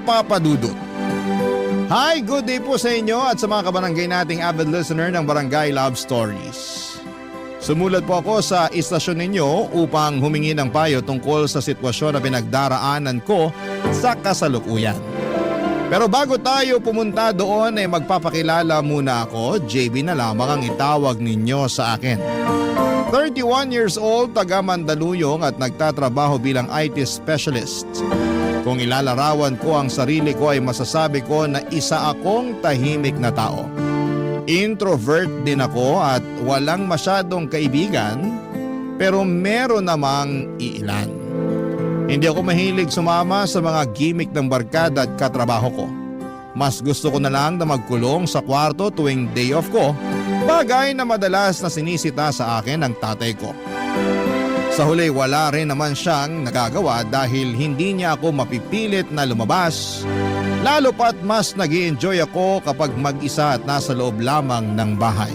Papa Dudut. Hi, good day po sa inyo at sa mga kabarangay nating avid listener ng Barangay Love Stories. Sumulat po ako sa istasyon ninyo upang humingi ng payo tungkol sa sitwasyon na pinagdaraanan ko sa kasalukuyan. Pero bago tayo pumunta doon ay magpapakilala muna ako. JB na lamang ang itawag ninyo sa akin. 31 years old, taga Mandaluyong at nagtatrabaho bilang IT specialist. Kung ilalarawan ko ang sarili ko ay masasabi ko na isa akong tahimik na tao. Introvert din ako at walang masyadong kaibigan, pero meron namang iilan. Hindi ako mahilig sumama sa mga gimmick ng barkada at katrabaho ko. Mas gusto ko na lang na magkulong sa kwarto tuwing day off ko, bagay na madalas na sinisita sa akin ng tatay ko. Sa huli wala rin naman siyang nagagawa dahil hindi niya ako mapipilit na lumabas, lalo pat mas nag-i-enjoy ako kapag mag-isa at nasa loob lamang ng bahay.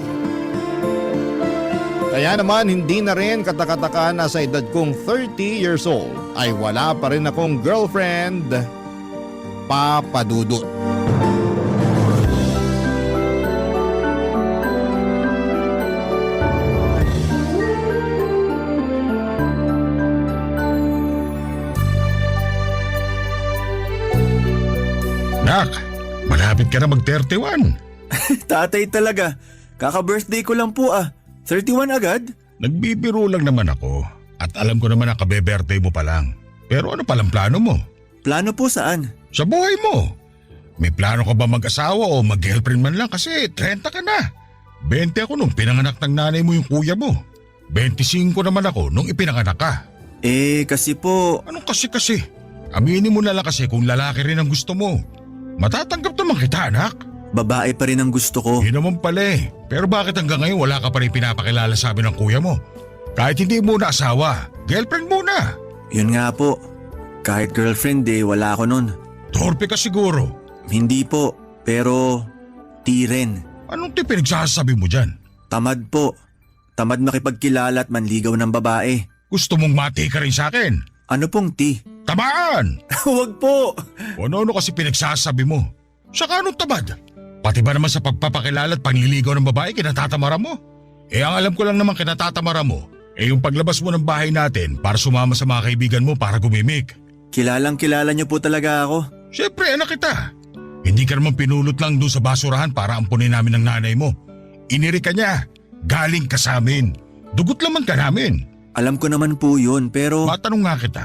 Kaya naman hindi na rin katakataka na sa edad kong 30 years old ay wala pa rin akong girlfriend, Papa Dudut. Nak, malapit ka na mag-31. Tatay talaga. Kaka-birthday ko lang po 31 agad? Nagbibiro lang naman ako at alam ko naman na kabe-birthday mo pa lang. Pero ano palang plano mo? Plano po saan? Sa buhay mo. May plano ka ba mag-asawa o mag-girlfriend man lang kasi 30 ka na. 20 ako nung pinanganak ng nanay mo yung kuya mo. 25 naman ako nung ipinanganak ka. Kasi po… Anong kasi? Aminin mo na lang kasi kung lalaki rin ang gusto mo. Matatanggap naman kita, anak. Babae pa rin ang gusto ko. Yun naman pala eh. Pero bakit hanggang ngayon wala ka pa rin pinapakilala sa amin ng kuya mo? Kahit hindi mo na asawa, girlfriend muna. Yun nga po. Kahit girlfriend wala ako nun. Torpe ka siguro. Hindi po, pero rin. Anong pinagsasabi mo dyan? Tamad po. Tamad makipagkilala at manligaw ng babae. Gusto mong mati ka rin sa akin? Ano pong Tamaan! Huwag po! Ano kasi pinagsasabi mo? Saka anong tamad? Pati ba naman sa pagpapakilala at pangliligaw ng babae kinatatamara mo? Ang alam ko lang naman kinatatamara mo, yung paglabas mo ng bahay natin para sumama sa mga kaibigan mo para gumimik. Kilalang kilala niyo po talaga ako. Siyempre anak kita. Hindi ka naman pinulot lang doon sa basurahan para ampunin namin ng nanay mo. Iniri ka niya. Galing ka sa amin. Dugot laman ka namin. Alam ko naman po yun pero… Matanong nga kita.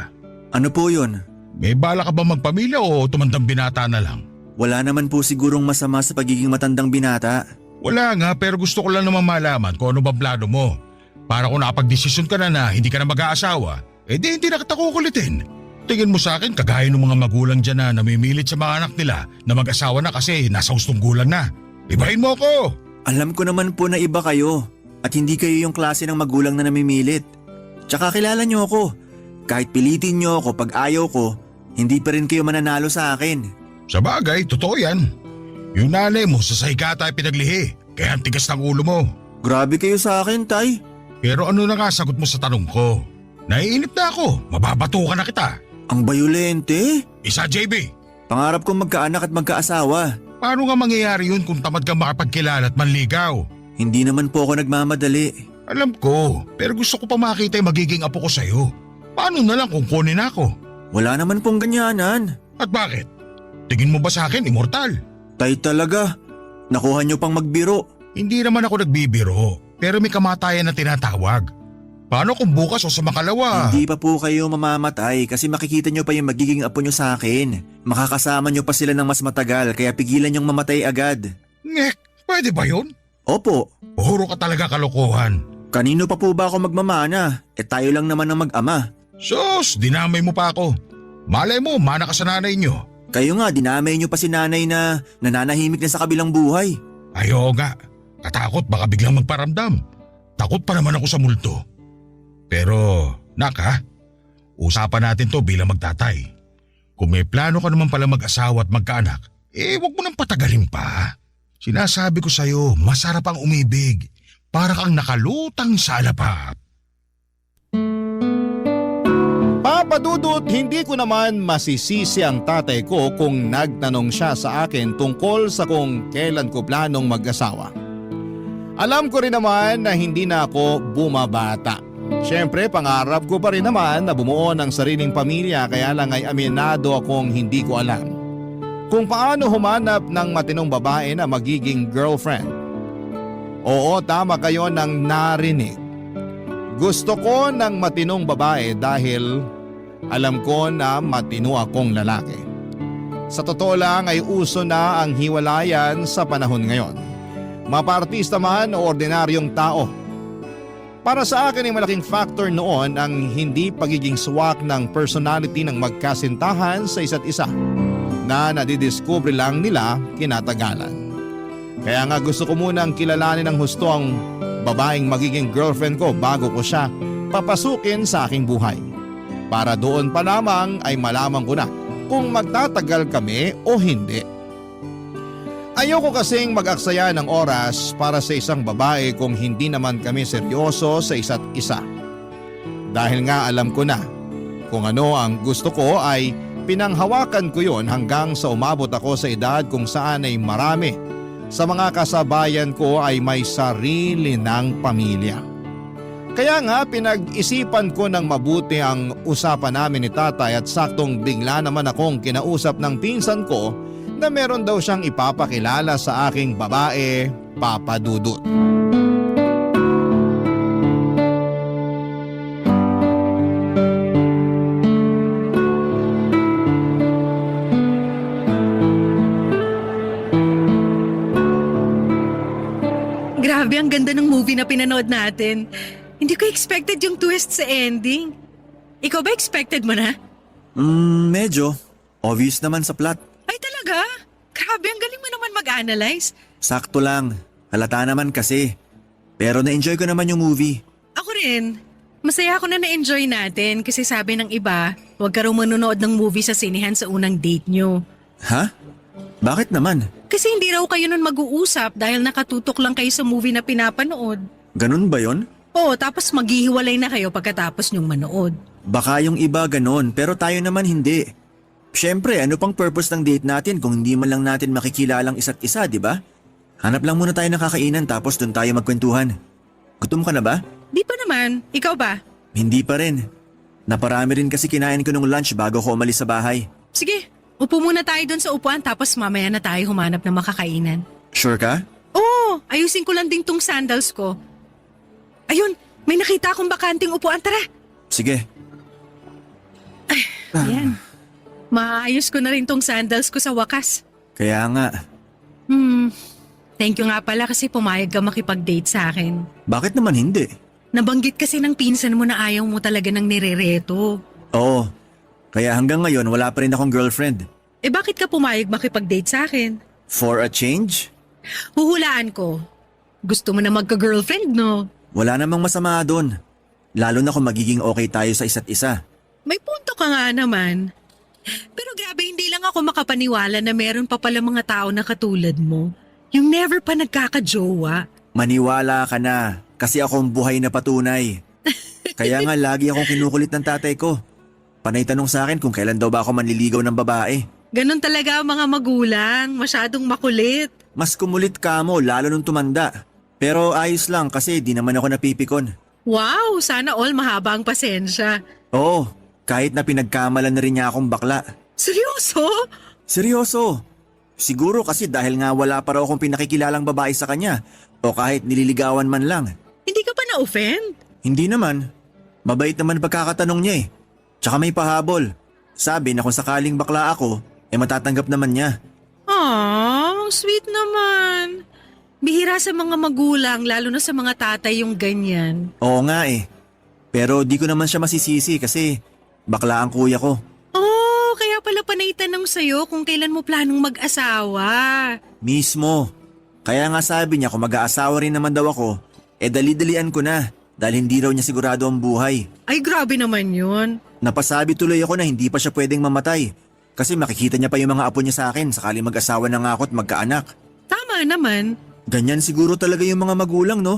Ano po yun? May bala ka ba magpamilya o tumandang binata na lang? Wala naman po sigurong masama sa pagiging matandang binata. Wala nga pero gusto ko lang naman malaman kung ano bang plano mo. Para kung nakapag-desisyon ka na hindi ka na mag-aasawa, hindi na kita kukulitin. Tingin mo sa akin kagaya ng mga magulang dyan na namimilit sa mga anak nila na mag-asawa na kasi nasa hustong gulang na. Ibahin mo ako! Alam ko naman po na iba kayo at hindi kayo yung klase ng magulang na namimilit. Tsaka kilala niyo ako. Kahit pilitin niyo ako pag ayaw ko, hindi pa rin kayo mananalo sa akin. Sa bagay, totoo yan. Yung nanay mo sa saykata ay pinaglihi, kaya ang tigas ng ulo mo. Grabe kayo sa akin, Tay. Pero ano na nga sagot mo sa tanong ko? Naiinip na ako, mababatukan na kita. Ang bayolente. Isa JB. Pangarap kong magkaanak at magkaasawa. Paano nga mangyayari yun kung tamad kang makapagkilala at manligaw? Hindi naman po ako nagmamadali. Alam ko, pero gusto ko pa makita yung magiging apo ko sa'yo. Paano na lang kung kunin ako? Wala naman pong ganyanan. At bakit? Tingin mo ba sa akin immortal? Tay talaga. Nakuha niyo pang magbiro. Hindi naman ako nagbibiro, pero may kamatayan na tinatawag. Paano kung bukas o sa makalawa? Hindi pa po kayo mamamatay kasi makikita niyo pa yung magiging apo niyo sa akin. Makakasama niyo pa sila ng mas matagal kaya pigilan niyong mamatay agad. Ngek, pwede ba yun? Opo. Puro ka talaga kalokohan. Kanino pa po ba ako magmamana? Tayo lang naman ang mag-ama. Sus, dinamay mo pa ako. Malay mo, mana ka sa nanay niyo. Kayo nga, dinamay niyo pa si nanay na nananahimik na sa kabilang buhay. Ayaw nga. Katakot baka biglang magparamdam. Takot pa naman ako sa multo. Pero, nak ha, usapan natin to bilang magtatay. Kung may plano ka naman pala mag-asawa at magkaanak, wag mo nang patagalin pa. Sinasabi ko sa'yo, masarap ang umibig. Para kang nakalutang sa alapap. Papa Dudut, hindi ko naman masisisi ang tatay ko kung nagtanong siya sa akin tungkol sa kung kailan ko planong mag-asawa. Alam ko rin naman na hindi na ako bumabata. Siyempre, pangarap ko pa rin naman na bumuo ng sariling pamilya, kaya lang ay aminado akong hindi ko alam kung paano humanap ng matinong babae na magiging girlfriend. Oo, tama kayo ng narinig. Gusto ko ng matinong babae dahil alam ko na matino akong lalaki. Sa totoo lang ay uso na ang hiwalayan sa panahon ngayon. Mapaartista man o ordinaryong tao. Para sa akin ay malaking factor noon ang hindi pagiging swak ng personality ng magkasintahan sa isa't isa na nadidiscover lang nila kinatagalan. Kaya nga gusto ko munang kilalanin ng husto ang babaeng magiging girlfriend ko bago ko siya papasukin sa aking buhay. Para doon pa lamang ay malaman ko na kung magtatagal kami o hindi. Ayoko kasing mag-aksaya ng oras para sa isang babae kung hindi naman kami seryoso sa isa't isa. Dahil nga alam ko na kung ano ang gusto ko ay pinanghawakan ko yon hanggang sa umabot ako sa edad kung saan ay marami sa mga kasabayan ko ay may sarili ng pamilya. Kaya nga pinag-isipan ko ng mabuti ang usapan namin ni tatay at saktong bigla naman akong kinausap ng pinsan ko na meron daw siyang ipapakilala sa aking babae, Papa Dudut. Grabe, ang ganda ng movie na pinanood natin. Hindi ko expected yung twist sa ending. Ikaw ba expected mo na? Medyo. Obvious naman sa plot. Ay talaga? Grabe, ang galing mo naman mag-analyze. Sakto lang. Halata naman kasi. Pero na-enjoy ko naman yung movie. Ako rin. Masaya ako na na-enjoy natin kasi sabi ng iba, huwag ka raw manonood ng movie sa sinehan sa unang date nyo. Ha? Bakit naman? Kasi hindi raw kayo nun mag-uusap dahil nakatutok lang kayo sa movie na pinapanood. Ganun ba yon? Oo, tapos maghihiwalay na kayo pagkatapos nyong manood. Baka yung iba ganun, pero tayo naman hindi. Siyempre, ano pang purpose ng date natin kung hindi man lang natin makikilalang isa't isa, di ba? Hanap lang muna tayo ng kakainan tapos dun tayo magkwentuhan. Gutom ka na ba? Di pa naman. Ikaw ba? Hindi pa rin. Naparami rin kasi kinain ko nung lunch bago ko umalis sa bahay. Sige, upo muna tayo dun sa upuan tapos mamaya na tayo humanap ng makakainan. Sure ka? Oo, ayusin ko lang din tong sandals ko. Ayun, may nakita akong bakanting upuan. Tara. Sige. Ayan. Maayos ko na rin tong sandals ko sa wakas. Kaya nga. Thank you nga pala kasi pumayag ka makipag-date sa akin. Bakit naman hindi? Nabanggit kasi ng pinsan mo na ayaw mo talaga ng nirereto. Oo. Kaya hanggang ngayon wala pa rin akong girlfriend. Eh bakit ka pumayag makipag-date sa akin? For a change? Huhulaan ko. Gusto mo na magka-girlfriend, no? Wala namang masama doon. Lalo na kung magiging okay tayo sa isa't isa. May punto ka nga naman. Pero grabe, hindi lang ako makapaniwala na meron pa pala mga tao na katulad mo. Yung never pa nagkakajowa. Maniwala ka na kasi akong buhay na patunay. Kaya nga lagi akong kinukulit ng tatay ko. Panay tanong sa akin kung kailan daw ba ako manliligaw ng babae. Ganon talaga ang mga magulang, masyadong makulit. Mas kumulit ka mo lalo nung tumanda. Pero ayos lang kasi di naman ako napipikon. Wow, sana all mahaba ang pasensya. Oo, kahit na pinagkamalan na rin niya akong bakla. Seryoso? Seryoso. Siguro kasi dahil nga wala pa raw akong pinakikilalang babae sa kanya o kahit nililigawan man lang. Hindi ka pa na-offend? Hindi naman. Mabait naman pagkakatanong niya eh. Tsaka may pahabol. Sabi na kung sakaling bakla ako, matatanggap naman niya. Aww, sweet naman. Bihira sa mga magulang, lalo na sa mga tatay yung ganyan. Oo nga eh. Pero di ko naman siya masisisi kasi bakla ang kuya ko. Oh, kaya pala panay tanong sa'yo kung kailan mo planong mag-asawa. Mismo. Kaya nga sabi niya kung mag-aasawa rin naman daw ako, dali-dalian ko na dahil hindi raw niya sigurado ang buhay. Ay, grabe naman yun. Napasabi tuloy ako na hindi pa siya pwedeng mamatay kasi makikita niya pa yung mga apo niya sa akin sakaling mag-asawa na nga ako at magkaanak. Tama naman. Ganyan siguro talaga yung mga magulang, no?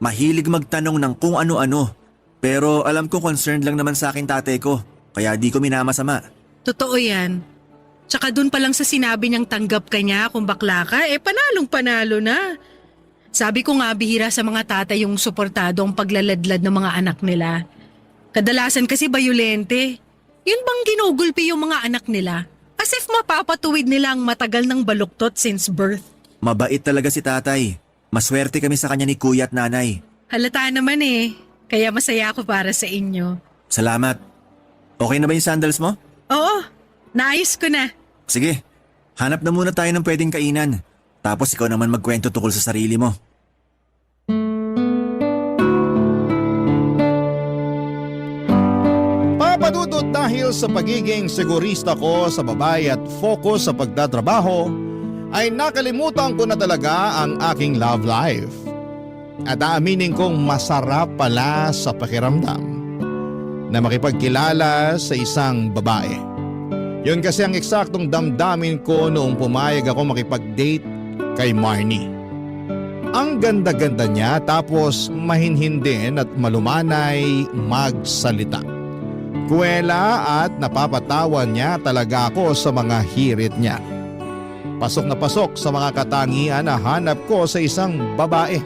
Mahilig magtanong ng kung ano-ano. Pero alam ko concerned lang naman sa akin tatay ko. kaya di ko minamasama. Totoo yan. Tsaka dun pa lang sa sinabi niyang tanggap ka niya kung bakla ka, panalong panalo na. Sabi ko nga bihira sa mga tatay yung suportado ang paglaladlad ng mga anak nila. Kadalasan kasi bayolente. Yun bang ginugulpi yung mga anak nila? As if mapapatuwid nila ang matagal ng baluktot since birth. Mabait talaga si tatay. Maswerte kami sa kanya ni kuya at nanay. Halata naman kaya masaya ako para sa inyo. Salamat. Okay na ba yung sandals mo? Oo, naayos ko na. Sige, hanap na muna tayo ng pwedeng kainan. Tapos ikaw naman magkwento tungkol sa sarili mo. Papadudot dahil sa pagiging sigurista ko sa babae at focus sa pagtatrabaho, ay nakalimutan ko na talaga ang aking love life. At aaminin kong masarap pala sa pakiramdam na makipagkilala sa isang babae. Yun kasi ang eksaktong damdamin ko noong pumayag ako makipag-date kay Marnie. Ang ganda-ganda niya tapos mahinhin din at malumanay magsalita. Kuwela at napapatawan niya talaga ako sa mga hirit niya. Pasok na pasok sa mga katangian na hanap ko sa isang babae.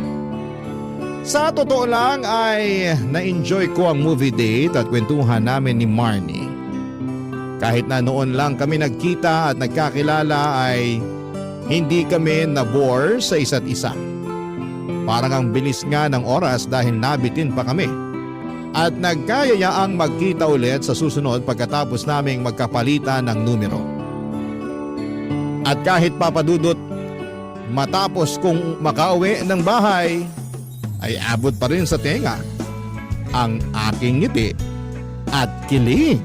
Sa totoo lang ay na-enjoy ko ang movie date at kwentuhan namin ni Marnie. Kahit na noon lang kami nagkita at nagkakilala ay hindi kami na-bore sa isa't isa. Parang ang bilis nga ng oras dahil nabitin pa kami. At nagkayayaang magkita ulit sa susunod pagkatapos naming magkapalitan ng numero. At kahit papadudot, matapos kong makauwi ng bahay, ay abot pa rin sa tenga ang aking ngiti at kilig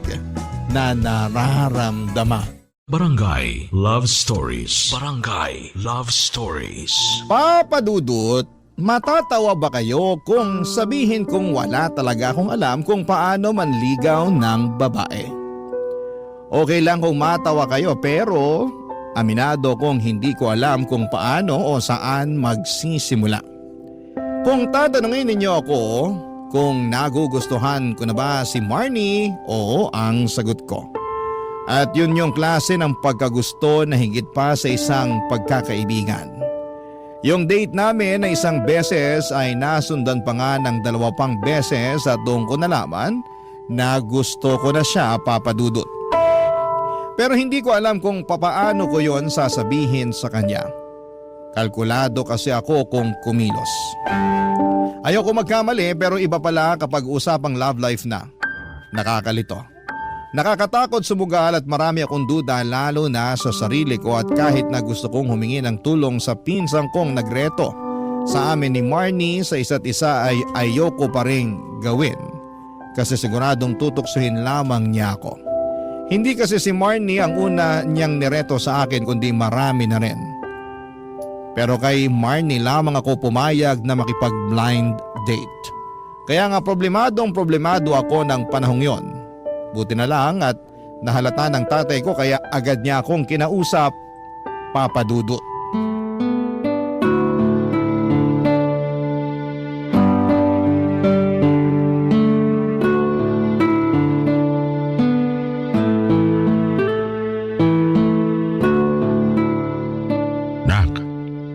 na nararamdaman. Barangay Love Stories. Barangay Love Stories. Papadudot, matatawa ba kayo kung sabihin kong wala talaga akong alam kung paano manligaw ng babae? Okay lang kung matawa kayo pero aminado kong hindi ko alam kung paano o saan magsisimula. Kung tatanungin ninyo ako kung nagugustuhan ko na ba si Marnie, oo ang sagot ko. At yun yung klase ng pagkagusto na higit pa sa isang pagkakaibigan. Yung date namin na isang beses ay nasundan pa nga ng 2 pang beses at doon ko nalaman na gusto ko na siya, papadudot. Pero hindi ko alam kung papaano ko yon sasabihin sa kanya. Kalkulado kasi ako kung kumilos. Ayoko magkamali pero iba pala kapag usapang love life na. Nakakalito. Nakakatakot sumugal at marami akong duda lalo na sa sarili ko at kahit na gusto kong humingi ng tulong sa pinsang kong nagreto sa amin ni Marnie sa isa't isa ay ayoko pa ring gawin kasi siguradong tutuksuhin lamang niya ako. Hindi kasi si Marnie ang una niyang nireto sa akin kundi marami na rin. Pero kay Marnie lamang ako pumayag na makipag-blind date. Kaya nga problemado ako ng panahong yon. Buti na lang at nahalata ng tatay ko kaya agad niya akong kinausap, papadudot. Nak,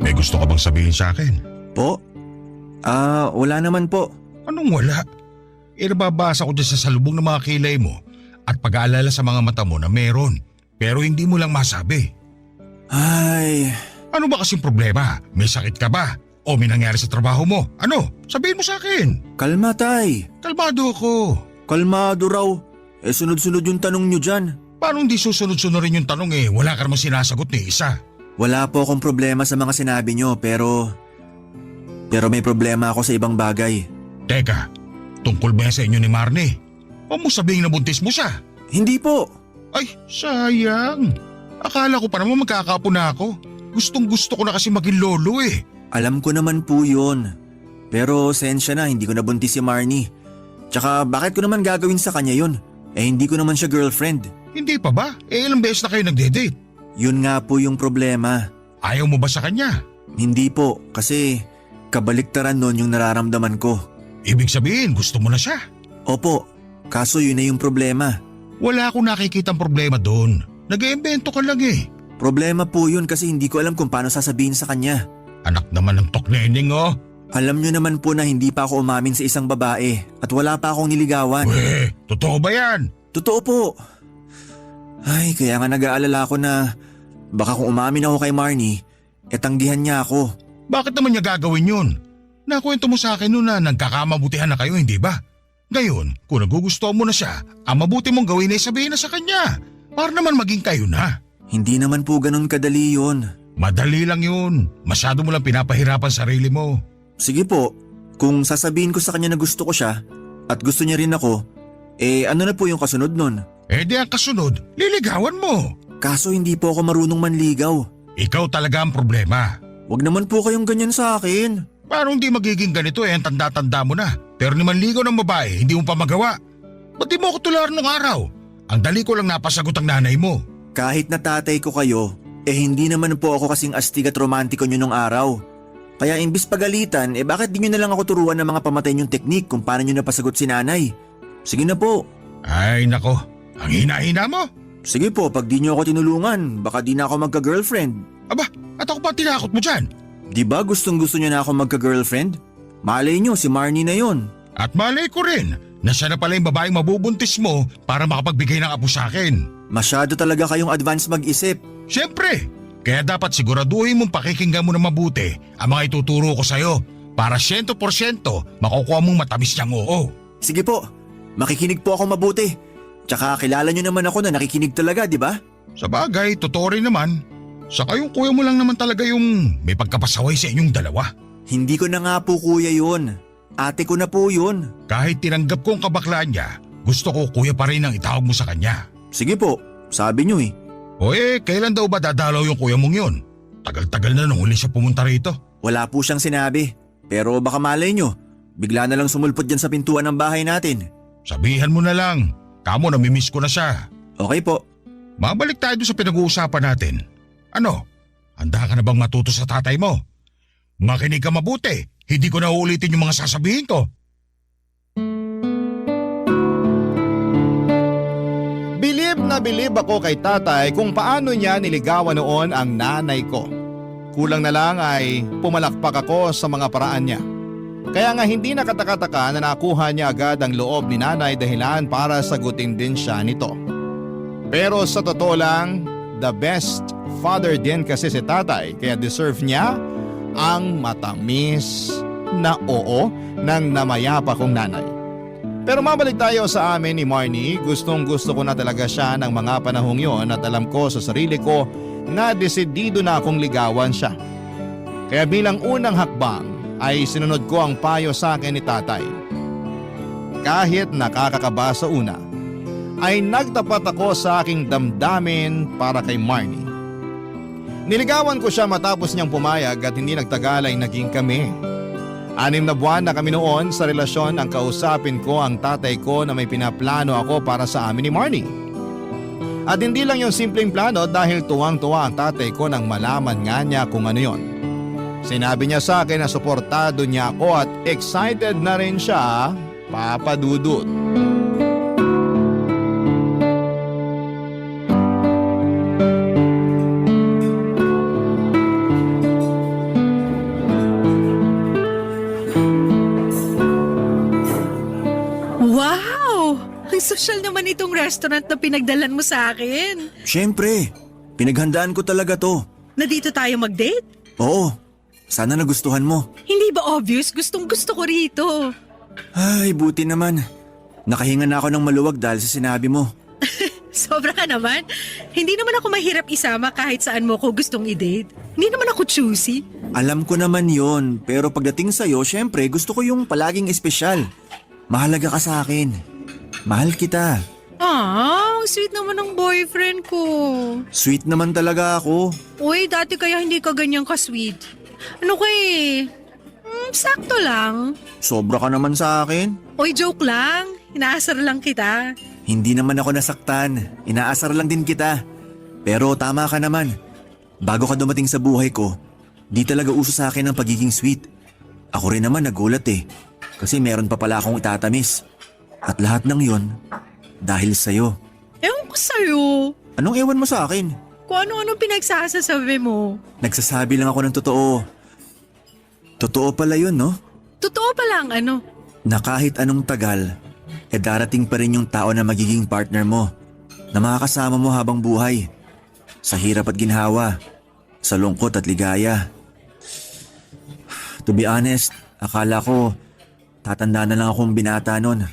may gusto ka bang sabihin sa akin? Po? Wala naman po. Anong wala? Nababasa ko dyan sa salubong ng mga kilay mo at pag-aalala sa mga mata mo na meron pero hindi mo lang masabi. Ay, Ano ba kasing problema? May sakit ka ba? O may nangyari sa trabaho mo? Ano? Sabihin mo sa akin. kalma tay. Kalmado ako. Kalmado raw. Sunod-sunod yung tanong nyo dyan. Paano hindi susunod-sunod rin yung tanong Wala ka namang sinasagot ni isa. Wala po akong problema sa mga sinabi nyo pero may problema ako sa ibang bagay. Teka, tungkol ba yan sa inyo ni Marnie? O mo sabihin na buntis mo siya? Hindi po. Ay, sayang. Akala ko pa naman magkakapo na ako. Gustong gusto ko na kasi maging lolo Alam ko naman po yun. Pero sensya na, hindi ko nabuntis si Marnie. Tsaka bakit ko naman gagawin sa kanya yun? Hindi ko naman siya girlfriend. Hindi pa ba? Ilang beses na kayo nagde-date? Yun nga po yung problema. Ayaw mo ba sa kanya? Hindi po, kasi kabaliktaran nun yung nararamdaman ko. Ibig sabihin, gusto mo na siya. Opo, kaso yun na yung problema. Wala akong nakikitang problema doon. Nag-iimbento ka lang eh. Problema po yun kasi hindi ko alam kung paano sasabihin sa kanya. Anak naman ng tokneneng oh. Alam nyo naman po na hindi pa ako umamin sa isang babae at wala pa akong niligawan. Totoo ba yan? Totoo po. Ay, kaya nga nag-aalala ako na baka kung umamin ako kay Marnie, tanggihan niya ako. Bakit naman niya gagawin yun? Nakwento mo sa akin noon na nagkakamabutihan na kayo, hindi ba? Ngayon, kung nagugustuhan mo na siya, ang mabuti mong gawin ay sabihin na sa kanya. Para naman maging kayo na. Hindi naman po ganun kadali yun. Madali lang yun. Masyado mo lang pinapahirapan sarili mo. Sige po, kung sasabihin ko sa kanya na gusto ko siya at gusto niya rin ako, ano na po yung kasunod nun? Di ang kasunod, liligawan mo. Kaso hindi po ako marunong manligaw. Ikaw talaga ang problema. Wag naman po kayong ganyan sa akin. Parang di magiging ganito ang tanda-tanda mo na. Pero ni manligaw ng babae, hindi mo pa magawa. Ba't di mo ako tularan ng araw? Ang dali ko lang napasagot ang nanay mo. Kahit na tatay ko kayo, hindi naman po ako kasing astig at romantiko nyo nung araw. Kaya imbis pagalitan, bakit di nyo na lang ako turuan ng mga pamatay nyong teknik kung paano nyo napasagot si nanay? Sige na po. Ay nako, ang hina-hina mo. Sige po, pag di nyo ako tinulungan, baka di na ako magka-girlfriend. Aba, at ako pa tinakot mo dyan. Di ba gustong gusto nyo na ako magka-girlfriend? Malay nyo, si Marnie na yon. At malay ko rin na siya na pala yung babaeng mabubuntis mo para makapagbigay ng apo sa akin. Masyado talaga kayong advance mag-isip. Siyempre, kaya dapat siguraduhin mong pakikinggan mo na mabuti ang mga ituturo ko sa'yo para 100% makukuha mong matamis niyang oo. Sige po, makikinig po ako mabuti. Tsaka kilala nyo naman ako na nakikinig talaga, di ba? Sa bagay, totoo rin naman. Saka yung kuya mo lang naman talaga yung may pagkapasaway sa inyong dalawa. Hindi ko na nga po kuya yun. Ate ko na po yun. Kahit tinanggap ko ang kabaklaan niya, gusto ko kuya pa rin ang itawag mo sa kanya. Sige po, sabi nyo eh. O kailan daw ba dadalaw yung kuya mong yun? Tagal-tagal na nung huli siya pumunta rito. Wala po siyang sinabi. Pero baka malay nyo, bigla na lang sumulpot dyan sa pintuan ng bahay natin. Sabihan mo na lang, kamo namimiss ko na siya. Okay po. Mabalik tayo doon sa pinag-uusapan natin. Ano? Handa ka na bang matuto sa tatay mo? Makinig ka mabuti. Hindi ko na uulitin yung mga sasabihin ko. Bilib ako kay tatay kung paano niya niligawan noon ang nanay ko. Kulang na lang ay pumalakpak ako sa mga paraan niya. Kaya nga hindi nakataka-taka na nakuha niya agad ang loob ni nanay dahilan para sagutin din siya nito. Pero sa totoo lang, the best father din kasi si tatay kaya deserve niya ang matamis na oo ng namayapa kong nanay. Pero mabalik tayo sa amin ni Marnie, gustong gusto ko na talaga siya ng mga panahong yon at alam ko sa sarili ko na desidido na akong ligawan siya. Kaya bilang unang hakbang ay sinunod ko ang payo sa akin ni tatay. Kahit nakakakaba sa una, ay nagtapat ako sa aking damdamin para kay Marnie. Niligawan ko siya matapos niyang pumayag at hindi nagtagal ay naging kami. 6 na buwan na kami noon sa relasyon ang kausapin ko ang tatay ko na may pinaplano ako para sa amin ni Marnie. At hindi lang yung simpleng plano dahil tuwang-tuwa ang tatay ko nang malaman nga niya kung ano yon. Sinabi niya sa akin na suportado niya ako at excited na rin siya, Papa Dudut. Wow! Ang social naman itong restaurant na pinagdalan mo sa akin. Siyempre, pinaghandaan ko talaga to. Na dito tayo mag-date? Oo, sana nagustuhan mo. Hindi ba obvious? Gustong gusto ko rito. Ay, buti naman. Nakahinga na ako ng maluwag dahil sa sinabi mo. Sobra ka naman. Hindi naman ako mahirap isama kahit saan mo ko gustong i-date. Hindi naman ako choosy. Alam ko naman yon, pero pagdating sa'yo, syempre gusto ko yung palaging espesyal. Mahalaga ka sa akin. Mahal kita. Ah, ang sweet naman ng boyfriend ko. Sweet naman talaga ako. Uy, dati kaya hindi ka ganyan ka-sweet. Ano kay? Sakto lang. Sobra ka naman sa akin. Uy, joke lang. Inaasar lang kita. Hindi naman ako nasaktan. Inaasar lang din kita. Pero tama ka naman. Bago ka dumating sa buhay ko, di talaga uso sa akin ang pagiging sweet. Ako rin naman nagulat kasi meron pa pala akong itatamis. At lahat ng yon dahil sa'yo. ko sa'yo. Anong ewan mo sa akin? Kung ano-ano pinagsasasabi mo. Nagsasabi lang ako ng totoo. Totoo pala yun, no? Totoo pa lang ano. Na kahit anong tagal, darating pa rin yung tao na magiging partner mo. Na makakasama mo habang buhay. Sa hirap at ginhawa. Sa lungkot at ligaya. To be honest, akala ko tatanda na lang akong binata nun.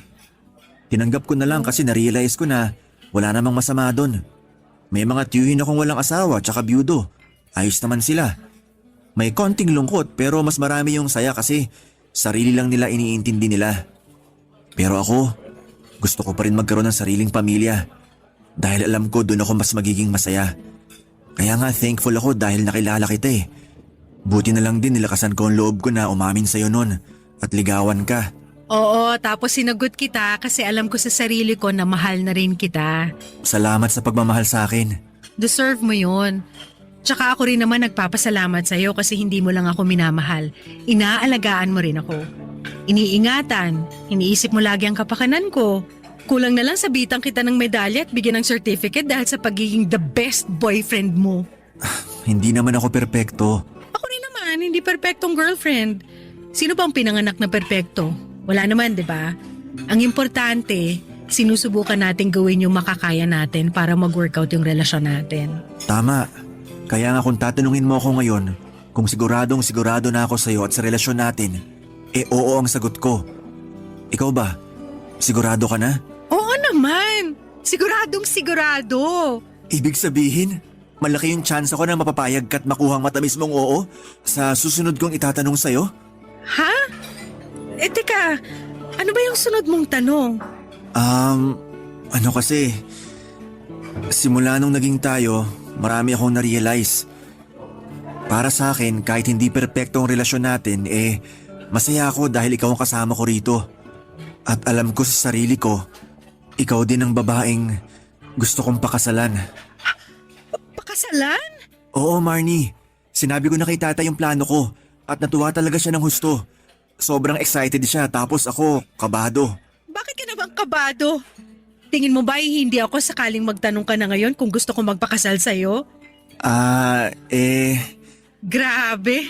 Tinanggap ko na lang kasi na-realize ko na wala namang masama dun. May mga tiyuhin akong walang asawa tsaka byudo. Ayos naman sila. May konting lungkot pero mas marami yung saya kasi sarili lang nila iniintindi nila. Pero ako, gusto ko pa rin magkaroon ng sariling pamilya. Dahil alam ko doon ako mas magiging masaya. Kaya nga thankful ako dahil nakilala kita eh. Buti na lang din nilakasan ko ang loob ko na umamin sa'yo nun at ligawan ka. Oo, tapos sinagot kita kasi alam ko sa sarili ko na mahal na rin kita. Salamat sa pagmamahal sa akin. Deserve mo yun. Tsaka ako rin naman nagpapasalamat sa'yo kasi hindi mo lang ako minamahal. Inaalagaan mo rin ako. Iniingatan, iniisip mo lagi ang kapakanan ko. Kulang na lang sabitan kita ng medalya at bigyan ng certificate dahil sa pagiging the best boyfriend mo. Hindi naman ako perpekto. Ako rin naman, hindi perpektong girlfriend. Sino bang pinanganak na perpekto? Wala naman, di ba? Ang importante, sinusubukan natin gawin yung makakaya natin para mag-workout yung relasyon natin. Tama. Kaya nga kung tatanungin mo ako ngayon, kung siguradong sigurado na ako sa'yo at sa relasyon natin, oo ang sagot ko. Ikaw ba? Sigurado ka na? Oo naman! Siguradong sigurado! Ibig sabihin, malaki yung chance ako na mapapayag ka't makuhang matamis mong oo sa susunod kong itatanong sa'yo? Ha? Teka, ano ba yung sunod mong tanong? Ano kasi, simula nung naging tayo, marami akong na-realize. Para sa akin, kahit hindi perpekto ang relasyon natin, masaya ako dahil ikaw ang kasama ko rito. At alam ko sa sarili ko, ikaw din ang babaeng gusto kong pakasalan. Pakasalan? Oo, Marnie. Sinabi ko na kay tata yung plano ko at natuwa talaga siya ng husto. Sobrang excited siya tapos ako, kabado. Bakit ka naman kabado? Tingin mo ba hindi ako sakaling magtanong ka na ngayon kung gusto ko magpakasal sa'yo? Grabe!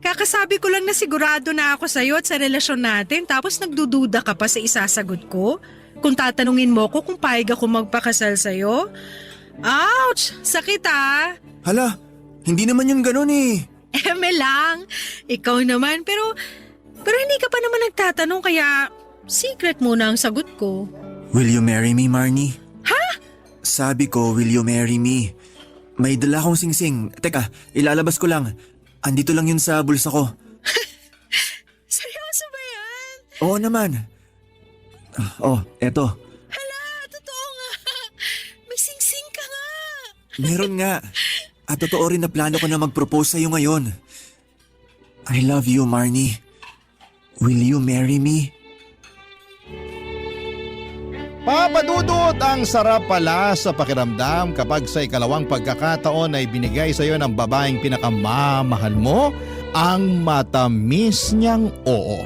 Kakasabi ko lang na sigurado na ako sa'yo at sa relasyon natin tapos nagdududa ka pa sa isasagot ko? Kung tatanungin mo ko kung payag ako magpakasal sa'yo? Ouch! Sakit ah! Hala, hindi naman yung ganun eh. Eme lang! Ikaw naman pero hindi ka pa naman nagtatanong kaya secret muna ang sagot ko. Will you marry me, Marnie? Ha? Sabi ko, will you marry me? May dala akong singsing. Teka, ilalabas ko lang. Andito lang yun sa bulsa ko. Seryoso ba yan? Oo naman. Eto. Hala, totoo nga. May singsing ka nga. Meron nga. At totoo rin na plano ko na mag-propose sa'yo ngayon. I love you, Marnie. Will you marry me? Papadudot, ang sarap pala sa pakiramdam kapag sa ikalawang pagkakataon ay binigay sa iyo ng babaeng pinakamamahal mo ang matamis niyang oo.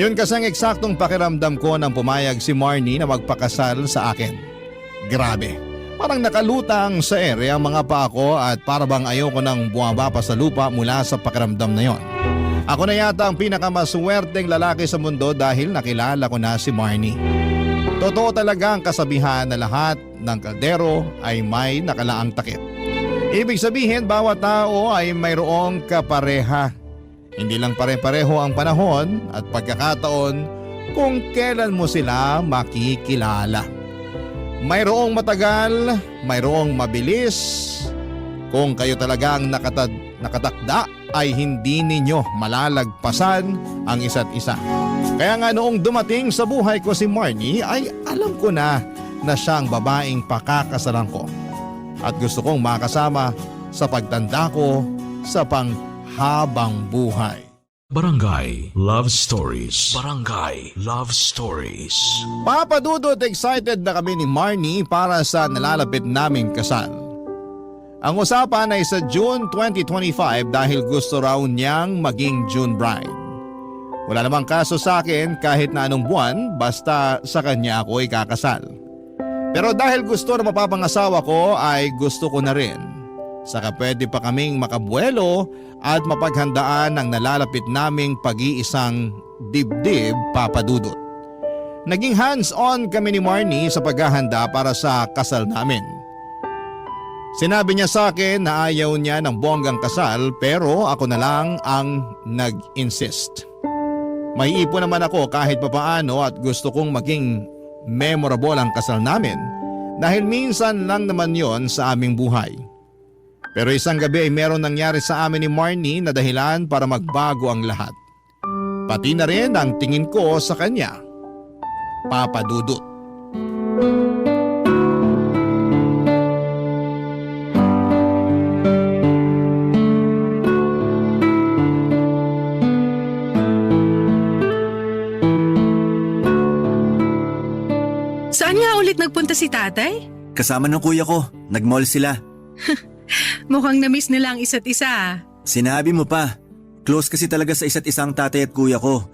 Yun kasi ang eksaktong pakiramdam ko nang pumayag si Marnie na magpakasal sa akin. Grabe, parang nakalutang sa ere ang mga paa ko at parang ayoko nang bumaba pa sa lupa mula sa pakiramdam na yon. Ako na yata ang pinakamaswerteng lalaki sa mundo dahil nakilala ko na si Marnie. Totoo talaga ang kasabihan na lahat ng kaldero ay may nakalaang takip. Ibig sabihin bawat tao ay mayroong kapareha. Hindi lang pare-pareho ang panahon at pagkakataon kung kailan mo sila makikilala. Mayroong matagal, mayroong mabilis. Kung kayo talaga ang nakatakda ay hindi ninyo malalagpasan ang isa't isa. Kaya nga noong dumating sa buhay ko si Marnie ay alam ko na siya ang babaeng pakakasalan ko. At gusto kong makasama sa pagtanda ko sa panghabang buhay. Barangay Love Stories. Barangay Love Stories. Papadudot, excited na kami ni Marnie para sa nalalapit naming kasal. Ang usapan ay sa June 2025 dahil gusto raw niyang maging June bride. Wala namang kaso sa akin kahit na anong buwan basta sa kanya ako ikakasal. Pero dahil gusto na mapapangasawa ko ay gusto ko na rin. Saka pwede pa kaming makabuelo at mapaghandaan ang nalalapit naming pag-iisang dibdib, Papa Dudut. Naging hands-on kami ni Marnie sa paghahanda para sa kasal namin. Sinabi niya sa akin na ayaw niya ng bonggang kasal pero ako na lang ang nag-insist. May ipon naman ako kahit papaano at gusto kong maging memorable ang kasal namin dahil minsan lang naman yon sa aming buhay. Pero isang gabi ay meron nangyari sa amin ni Marnie na dahilan para magbago ang lahat. Pati na rin ang tingin ko sa kanya, Papa Dudut. Saan nga ulit nagpunta si tatay? Kasama ng kuya ko, nag-mall sila. Mukhang na-miss nila ang isa't isa. Sinabi mo pa, close kasi talaga sa isa't isang tatay at kuya ko.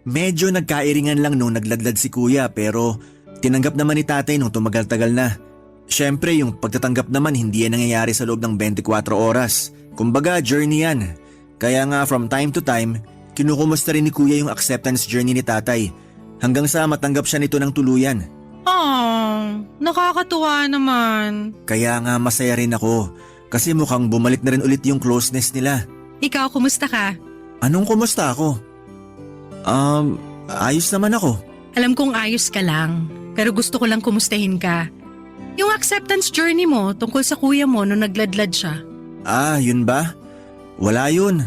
Medyo nagkairingan lang nung nagladlad si kuya pero tinanggap naman ni tatay nung tumagal-tagal na. Siyempre yung pagtatanggap naman hindi yan nangyayari sa loob ng 24 oras. Kumbaga journey yan. Kaya nga from time to time, kinukumusta rin ni kuya yung acceptance journey ni tatay. Hanggang sa matanggap siya nito ng tuluyan. Nakakatuwa naman. Kaya nga masaya rin ako kasi mukhang bumalik na rin ulit yung closeness nila. Ikaw, kumusta ka? Anong kumusta ako? Ayos naman ako. Alam kong ayos ka lang, pero gusto ko lang kumustahin ka. Yung acceptance journey mo tungkol sa kuya mo nung nagladlad siya. Yun ba? Wala yun.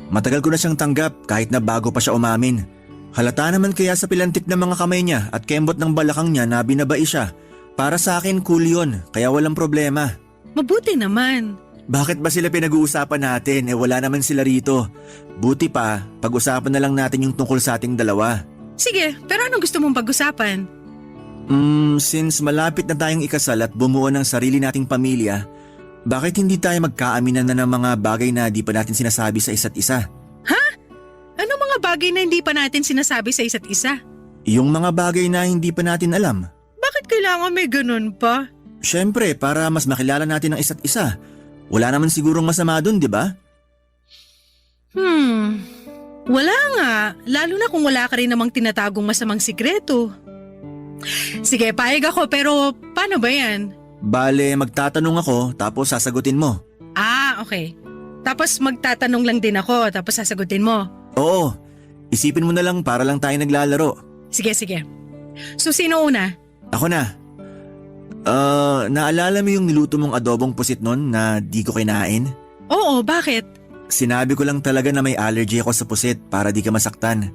Matagal ko na siyang tanggap kahit na bago pa siya umamin. Halata naman kaya sa pilantik ng mga kamay niya at kembot ng balakang niya na binabai siya. Para sa akin cool yun, kaya walang problema. Mabuti naman. Bakit ba sila pinag-uusapan natin? Wala naman sila rito. Buti pa, pag-usapan na lang natin yung tungkol sa ating dalawa. Sige, pero anong gusto mong pag-usapan? Since malapit na tayong ikasal at bumuo ng sarili nating pamilya, bakit hindi tayo magkaaminan na ng mga bagay na di pa natin sinasabi sa isa't isa? Ano mga bagay na hindi pa natin sinasabi sa isa't isa? Yung mga bagay na hindi pa natin alam. Bakit kailangan may ganun pa? Siyempre, para mas makilala natin ang isa't isa. Wala naman sigurong masama dun, di ba? Wala nga. Lalo na kung wala ka rin namang tinatagong masamang sikreto. Sige, paig ako pero paano ba yan? Bale, magtatanong ako tapos sasagutin mo. Okay. Tapos magtatanong lang din ako tapos sasagutin mo. Oo, isipin mo na lang para lang tayo naglalaro. Sige. So sino una? Ako na. Naalala mo yung niluto mong adobong pusit nun na di ko kinain? Oo, bakit? Sinabi ko lang talaga na may allergy ako sa pusit para di ka masaktan.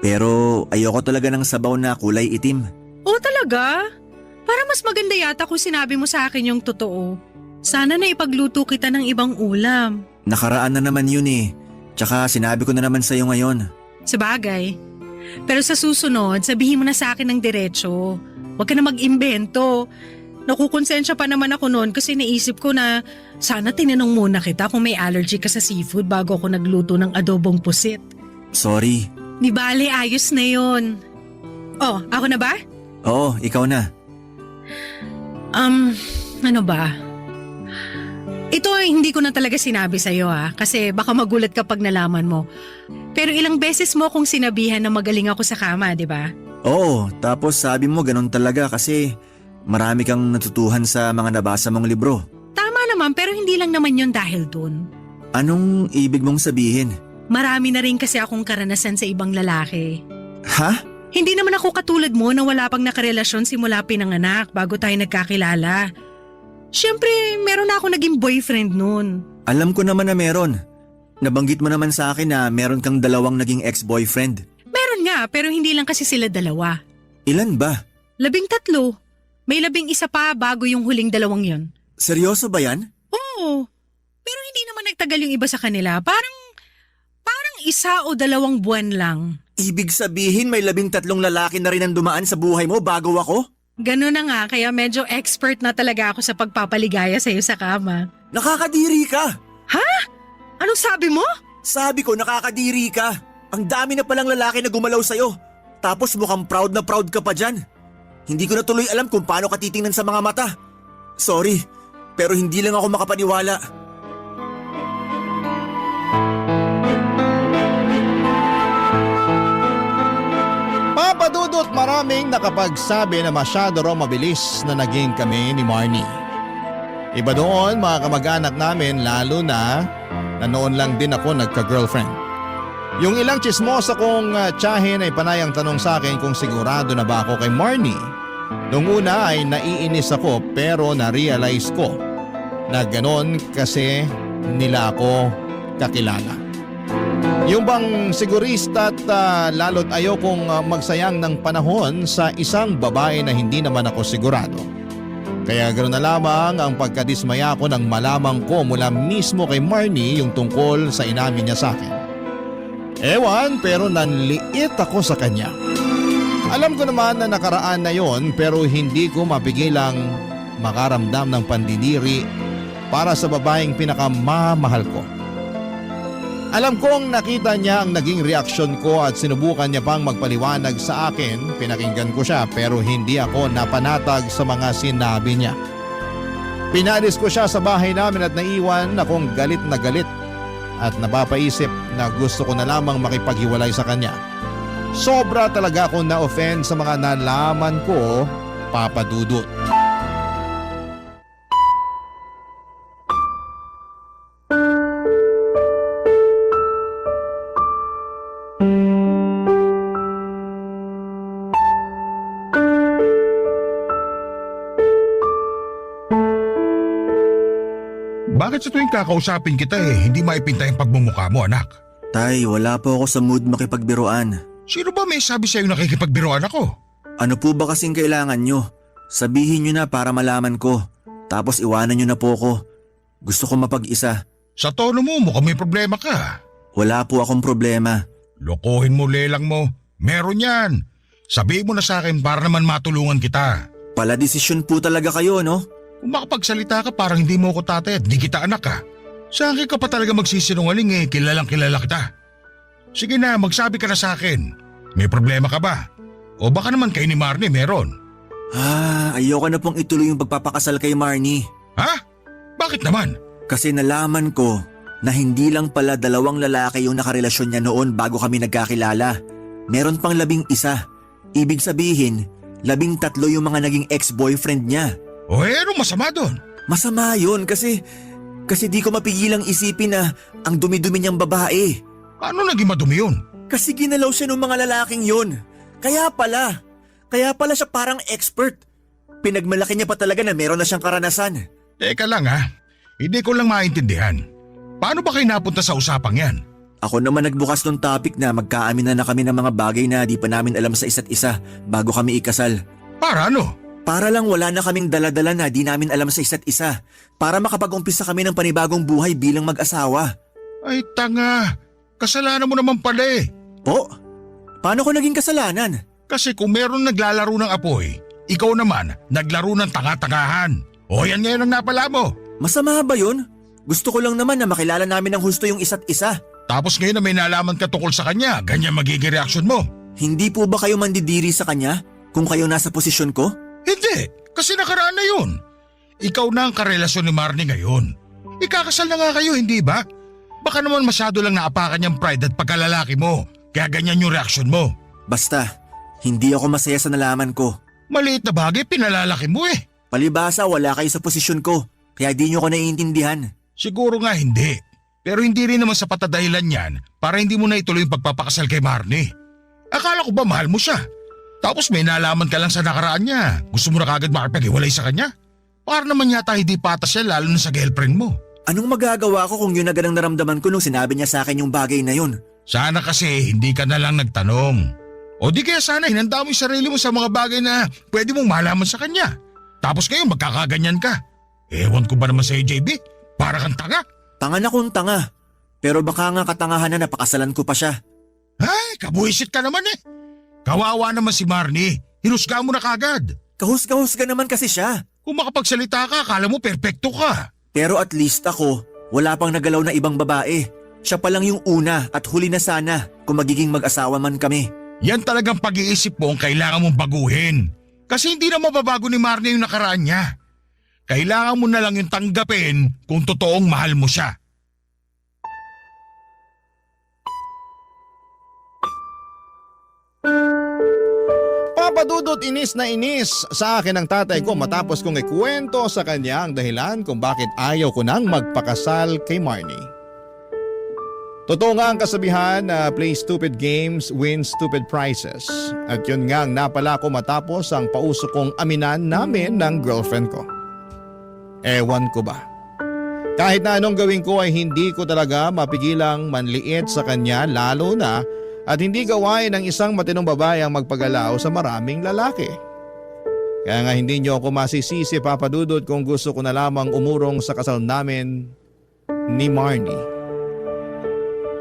Pero ayoko talaga ng sabaw na kulay itim. Oo talaga? Para mas maganda yata kung sinabi mo sa akin yung totoo. Sana na ipagluto kita ng ibang ulam. Nakaraan na naman yun eh. Tsaka sinabi ko na naman sa'yo ngayon. Sabagay. Pero sa susunod, sabihin mo na sa akin ng diretso. Huwag ka na mag-imbento. Nakukonsensya pa naman ako noon kasi naisip ko na sana tinanong muna kita kung may allergy ka sa seafood bago ako nagluto ng adobong pusit. Sorry. Di bale, ayos na yun. Ako na ba? Oo, ikaw na. Ano ba? Ito ay hindi ko na talaga sinabi sa'yo kasi baka magulat kapag nalaman mo. Pero ilang beses mo akong sinabihan na magaling ako sa kama, di ba? Oo, tapos sabi mo ganun talaga kasi marami kang natutuhan sa mga nabasa mong libro. Tama naman pero hindi lang naman yun dahil dun. Anong ibig mong sabihin? Marami na rin kasi akong karanasan sa ibang lalaki. Ha? Hindi naman ako katulad mo na wala pang nakarelasyon simula pinanganak bago tayo nagkakilala. Siyempre, meron na ako naging boyfriend noon. Alam ko naman na meron. Nabanggit mo naman sa akin na meron kang dalawang naging ex-boyfriend. Meron nga, pero hindi lang kasi sila dalawa. Ilan ba? 13. May 11 pa bago yung huling 2 yon. Seryoso ba yan? Oo. Pero hindi naman nagtagal yung iba sa kanila. Parang 1 o 2 buwan lang. Ibig sabihin may 13 lalaki na rin ang dumaan sa buhay mo bago ako? Ganun na nga, kaya medyo expert na talaga ako sa pagpapaligaya sa'yo sa kama. Nakakadiri ka! Anong sabi mo? Sabi ko nakakadiri ka. Ang dami na palang lalaki na gumalaw sa'yo. Tapos mukhang proud na proud ka pa dyan. Hindi ko na tuloy alam kung paano ka titingnan sa mga mata. Sorry, pero hindi lang ako makapaniwala. Papadudot maraming nakapagsabi na masyado raw mabilis na naging kami ni Marnie. Iba doon mga kamag-anak namin lalo na noon lang din ako nagka-girlfriend. Yung ilang chismosa kong tiyahin ay panayang tanong sa akin kung sigurado na ba ako kay Marnie. Noong una ay naiinis ako pero na-realize ko na ganon kasi nila ako kakilala. Yung bang sigurista at lalo't ayokong magsayang ng panahon sa isang babae na hindi naman ako sigurado. Kaya ganoon na lamang ang pagkadismaya ko nang malamang ko mula mismo kay Marnie yung tungkol sa inamin niya sa akin. Ewan pero nanliit ako sa kanya. Alam ko naman na nakaraan na yon pero hindi ko mapigilang makaramdam ng pandidiri para sa babaeng pinakamamahal ko. Alam kong nakita niya ang naging reaksyon ko at sinubukan niya pang magpaliwanag sa akin. Pinakinggan ko siya pero hindi ako napanatag sa mga sinabi niya. Pinalis ko siya sa bahay namin at naiwan akong galit at napapaisip na gusto ko na lamang makipaghiwalay sa kanya. Sobra talaga akong na-offend sa mga nalaman ko, Papa Dudut. Bakit sa tuwing kakausapin kita hindi maipinta yung pagmumukha mo, anak? Tay, wala po ako sa mood makipagbiruan. Sino ba may sabi sa'yo nakikipagbiruan ako? Ano po ba kasing kailangan nyo? Sabihin nyo na para malaman ko. Tapos iwanan nyo na po ko. Gusto ko mapag-isa. Sa tono mo, mukhang may problema ka. Wala po akong problema. Lokohin mo, lelang mo. Meron yan. Sabihin mo na sa akin para naman matulungan kita. Pala desisyon po talaga kayo, no? Kung makapagsalita ka parang hindi mo ko tatay at di kita anak ka. Sa akin ka pa talaga magsisinungaling kilalang kilala kita. Sige na, magsabi ka na sa akin. May problema ka ba? O baka naman kay ni Marnie meron. Ayoko na pong ituloy yung pagpapakasal kay Marnie. Ha? Bakit naman? Kasi nalaman ko na hindi lang pala 2 lalaki yung nakarelasyon niya noon bago kami nagkakilala. Meron pang 11. Ibig sabihin, 13 yung mga naging ex-boyfriend niya. O anong masama doon? Masama yun kasi di ko mapigilang isipin na ang dumi-dumi niyang babae. Paano naging madumi yun? Kasi ginalaw siya ng mga lalaking yun. Kaya pala siya parang expert. Pinagmalaki niya pa talaga na meron na siyang karanasan. Teka lang hindi ko lang maintindihan. Paano ba kayo napunta sa usapang yan? Ako naman nagbukas ng topic na magkaamin na kami ng mga bagay na di pa namin alam sa isa't isa bago kami ikasal. Para ano? Para lang wala na kaming daladala na di namin alam sa isa't isa. Para makapag-umpisa kami ng panibagong buhay bilang mag-asawa. Ay tanga, kasalanan mo naman pala Po? Paano ko naging kasalanan? Kasi kung meron naglalaro ng apoy, ikaw naman naglaro ng tanga-tangahan. O yan ngayon ang napala mo. Masama ba yun? Gusto ko lang naman na makilala namin ng husto yung isa't isa. Tapos ngayon na may nalaman ka tungkol sa kanya, ganyan magiging reaksyon mo. Hindi po ba kayo mandidiri sa kanya kung kayo nasa posisyon ko? Hindi, kasi nakaraan na yun. Ikaw na ang karelasyon ni Marnie ngayon. Ikakasal na nga kayo, hindi ba? Baka naman masyado lang naapakan niyang pride at pagkalalaki mo, kaya ganyan yung reaksyon mo. Basta, hindi ako masaya sa nalaman ko. Maliit na bagay, pinalalaki mo Palibasa wala kayo sa posisyon ko, kaya di nyo ko naiintindihan. Siguro nga hindi. Pero hindi rin naman sapat na dahilan yan para hindi mo na ituloy yung pagpapakasal kay Marnie. Akala ko ba mahal mo siya? Tapos may nalaman ka lang sa nakaraan niya. Gusto mo na kagad makipag-iwalay sa kanya? Para naman yata hindi patas siya lalo na sa girlfriend mo. Anong magagawa ko kung yun agad ang naramdaman ko nung sinabi niya sa akin yung bagay na yun? Sana kasi hindi ka na lang nagtanong. O di kaya sana hinanda mo yung sarili mo sa mga bagay na pwede mong malaman sa kanya. Tapos ngayon magkakaganyan ka. Ewan ko ba naman sa'yo, JB? Para kang tanga. Tanga na kung tanga. Pero baka nga katangahan na napakasalan ko pa siya. Ay, kabuisit ka naman Kawawa naman si Marnie. Hinusga mo na kagad. Kahusga-husga naman kasi siya. Kung makapagsalita ka, akala mo perpekto ka. Pero at least ako, wala pang nagalaw na ibang babae. Siya pa lang yung una at huli na sana kung magiging mag-asawa man kami. Yan talagang pag-iisip mo ang kailangan mong baguhin. Kasi hindi na mababago ni Marnie yung nakaraan niya. Kailangan mo na lang yung tanggapin kung totoong mahal mo siya. Papadudot inis na inis sa akin ang tatay ko matapos kong ikwento sa kanya ang dahilan kung bakit ayaw ko nang magpakasal kay Marnie. Totoo nga ang kasabihan na play stupid games, win stupid prizes. At yun nga ang napala ko matapos ang pauso kong aminan namin ng girlfriend ko. Ewan ko ba? Kahit na anong gawin ko ay hindi ko talaga mapigilang manliit sa kanya lalo na at hindi gawain ng isang matinong babae ang magpagalaw sa maraming lalaki. Kaya nga hindi niyo ako masisisi papadudot kung gusto ko na lamang umurong sa kasal namin ni Marnie.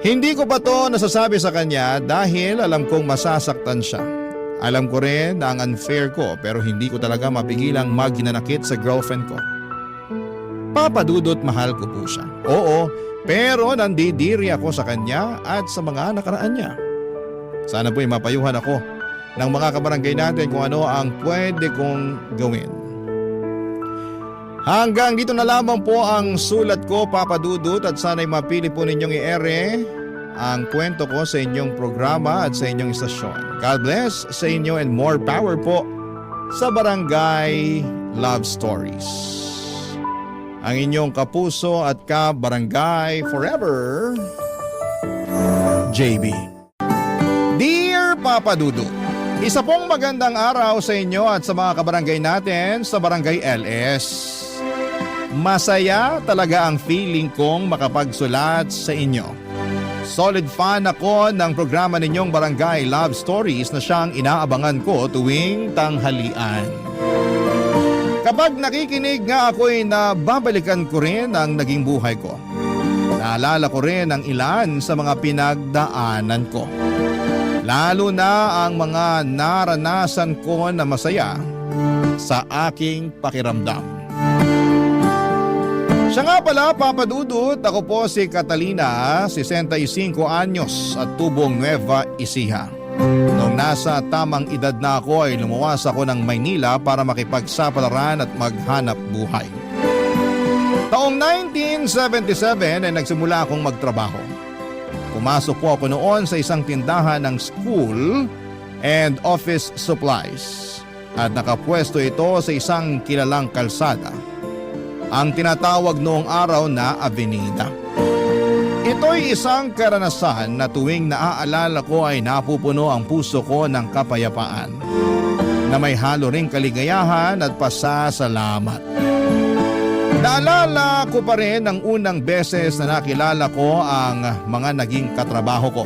Hindi ko pa to nasasabi sa kanya dahil alam kong masasaktan siya. Alam ko rin na ang unfair ko pero hindi ko talaga mapigilang maghinanakit sa girlfriend ko. Papadudot mahal ko po siya. Oo, pero nandidiri ako sa kanya at sa mga nakaraan niya. Sana po'y mapayuhan ako ng mga kabarangay natin kung ano ang pwede kong gawin. Hanggang dito na lamang po ang sulat ko, Papadudot, at sana'y mapili po ninyong i-ere ang kwento ko sa inyong programa at sa inyong istasyon. God bless sa inyo and more power po sa Barangay Love Stories. Ang inyong kapuso at ka-barangay forever, JB. Dear Papadudot, isa pong magandang araw sa inyo at sa mga kabarangay natin sa Barangay LS. Masaya talaga ang feeling kong makapagsulat sa inyo. Solid fan ako ng programa ninyong Barangay Love Stories na siyang inaabangan ko tuwing tanghalian. Kapag nakikinig nga ako'y nababalikan ko rin ang naging buhay ko. Naalala ko rin ang ilan sa mga pinagdaanan ko. Lalo na ang mga naranasan ko na masaya sa aking pakiramdam. Siya nga pala, Papadudot, ako po si Catalina, 65 anyos at tubong Nueva Ecija. Noong nasa tamang edad na ako ay lumuwas ako ng Maynila para makipagsapalaran at maghanap buhay. Taong 1977 ay nagsimula akong magtrabaho. Pumasok po ako noon sa isang tindahan ng school and office supplies at nakapwesto ito sa isang kilalang kalsada, ang tinatawag noong araw na Avenida. Ito'y isang karanasan na tuwing naaalala ko ay napupuno ang puso ko ng kapayapaan na may halo ring kaligayahan at pasasalamat. Naalala ko pa rin ang unang beses na nakilala ko ang mga naging katrabaho ko.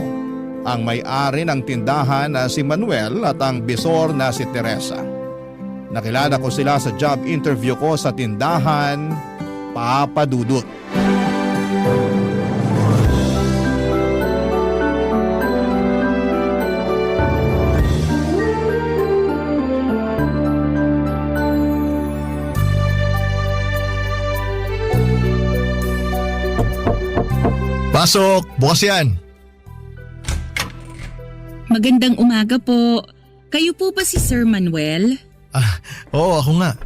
Ang may-ari ng tindahan na si Manuel at ang bisor na si Teresa. Nakilala ko sila sa job interview ko sa tindahan, Papadudot. Pasok! Bukas yan! Magandang umaga po. Kayo po ba si Sir Manuel? Oo, ako nga.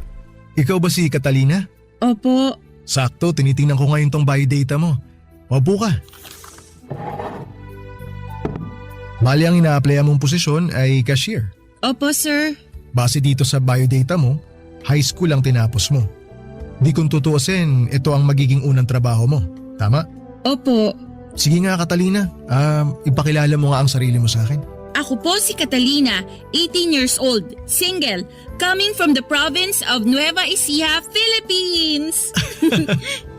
Ikaw ba si Catalina? Opo. Sakto, tinitingnan ko ngayon tong biodata mo. Mabuo ka. Bali ang ina-applyan mong posisyon ay cashier. Opo, sir. Base dito sa biodata mo, high school ang tinapos mo. Di kung tutuusin, ito ang magiging unang trabaho mo. Tama? Opo. Sige nga, Catalina. Ipakilala mo nga ang sarili mo sa akin. Ako po si Catalina, 18 years old, single, coming from the province of Nueva Ecija, Philippines.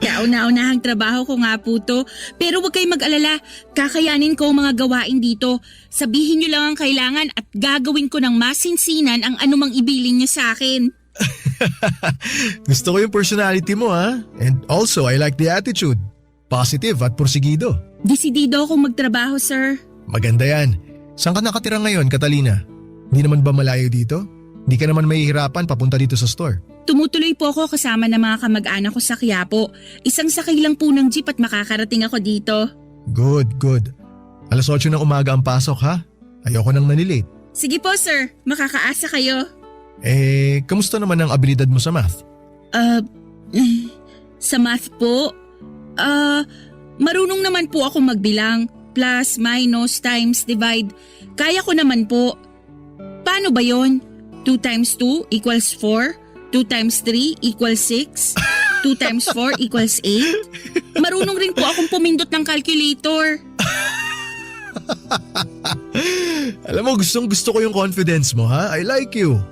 Kauna-unahang trabaho ko nga po to, pero huwag kayong mag-alala, kakayanin ko ang mga gawain dito. Sabihin nyo lang ang kailangan at gagawin ko ng masinsinan ang anumang ibilin nyo sa akin. Gusto ko yung personality mo, ha? And also, I like the attitude. Positive at porsigido. Desidido akong magtrabaho, sir. Maganda yan. Saan ka nakatira ngayon, Catalina? Hindi naman ba malayo dito? Hindi ka naman mahihirapan papunta dito sa store. Tumutuloy po ako kasama ng mga kamag-anak ko sa Quiapo. Isang sakay lang po ng jeep at makakarating ako dito. Good, good. Alas 8 ng umaga ang pasok, ha? Ayoko nang nanilate. Sige po, sir. Makakaasa kayo. Kamusta naman ang abilidad mo sa math? Sa math po, marunong naman po ako magbilang. Plus, minus, times, divide. Kaya ko naman po. Paano ba yon? 2 times 2 equals 4? 2 times 3 equals 6? 2 times 4 equals 8? Marunong rin po akong pumindot ng calculator. Alam mo, gustong gusto ko yung confidence mo ha. I like you.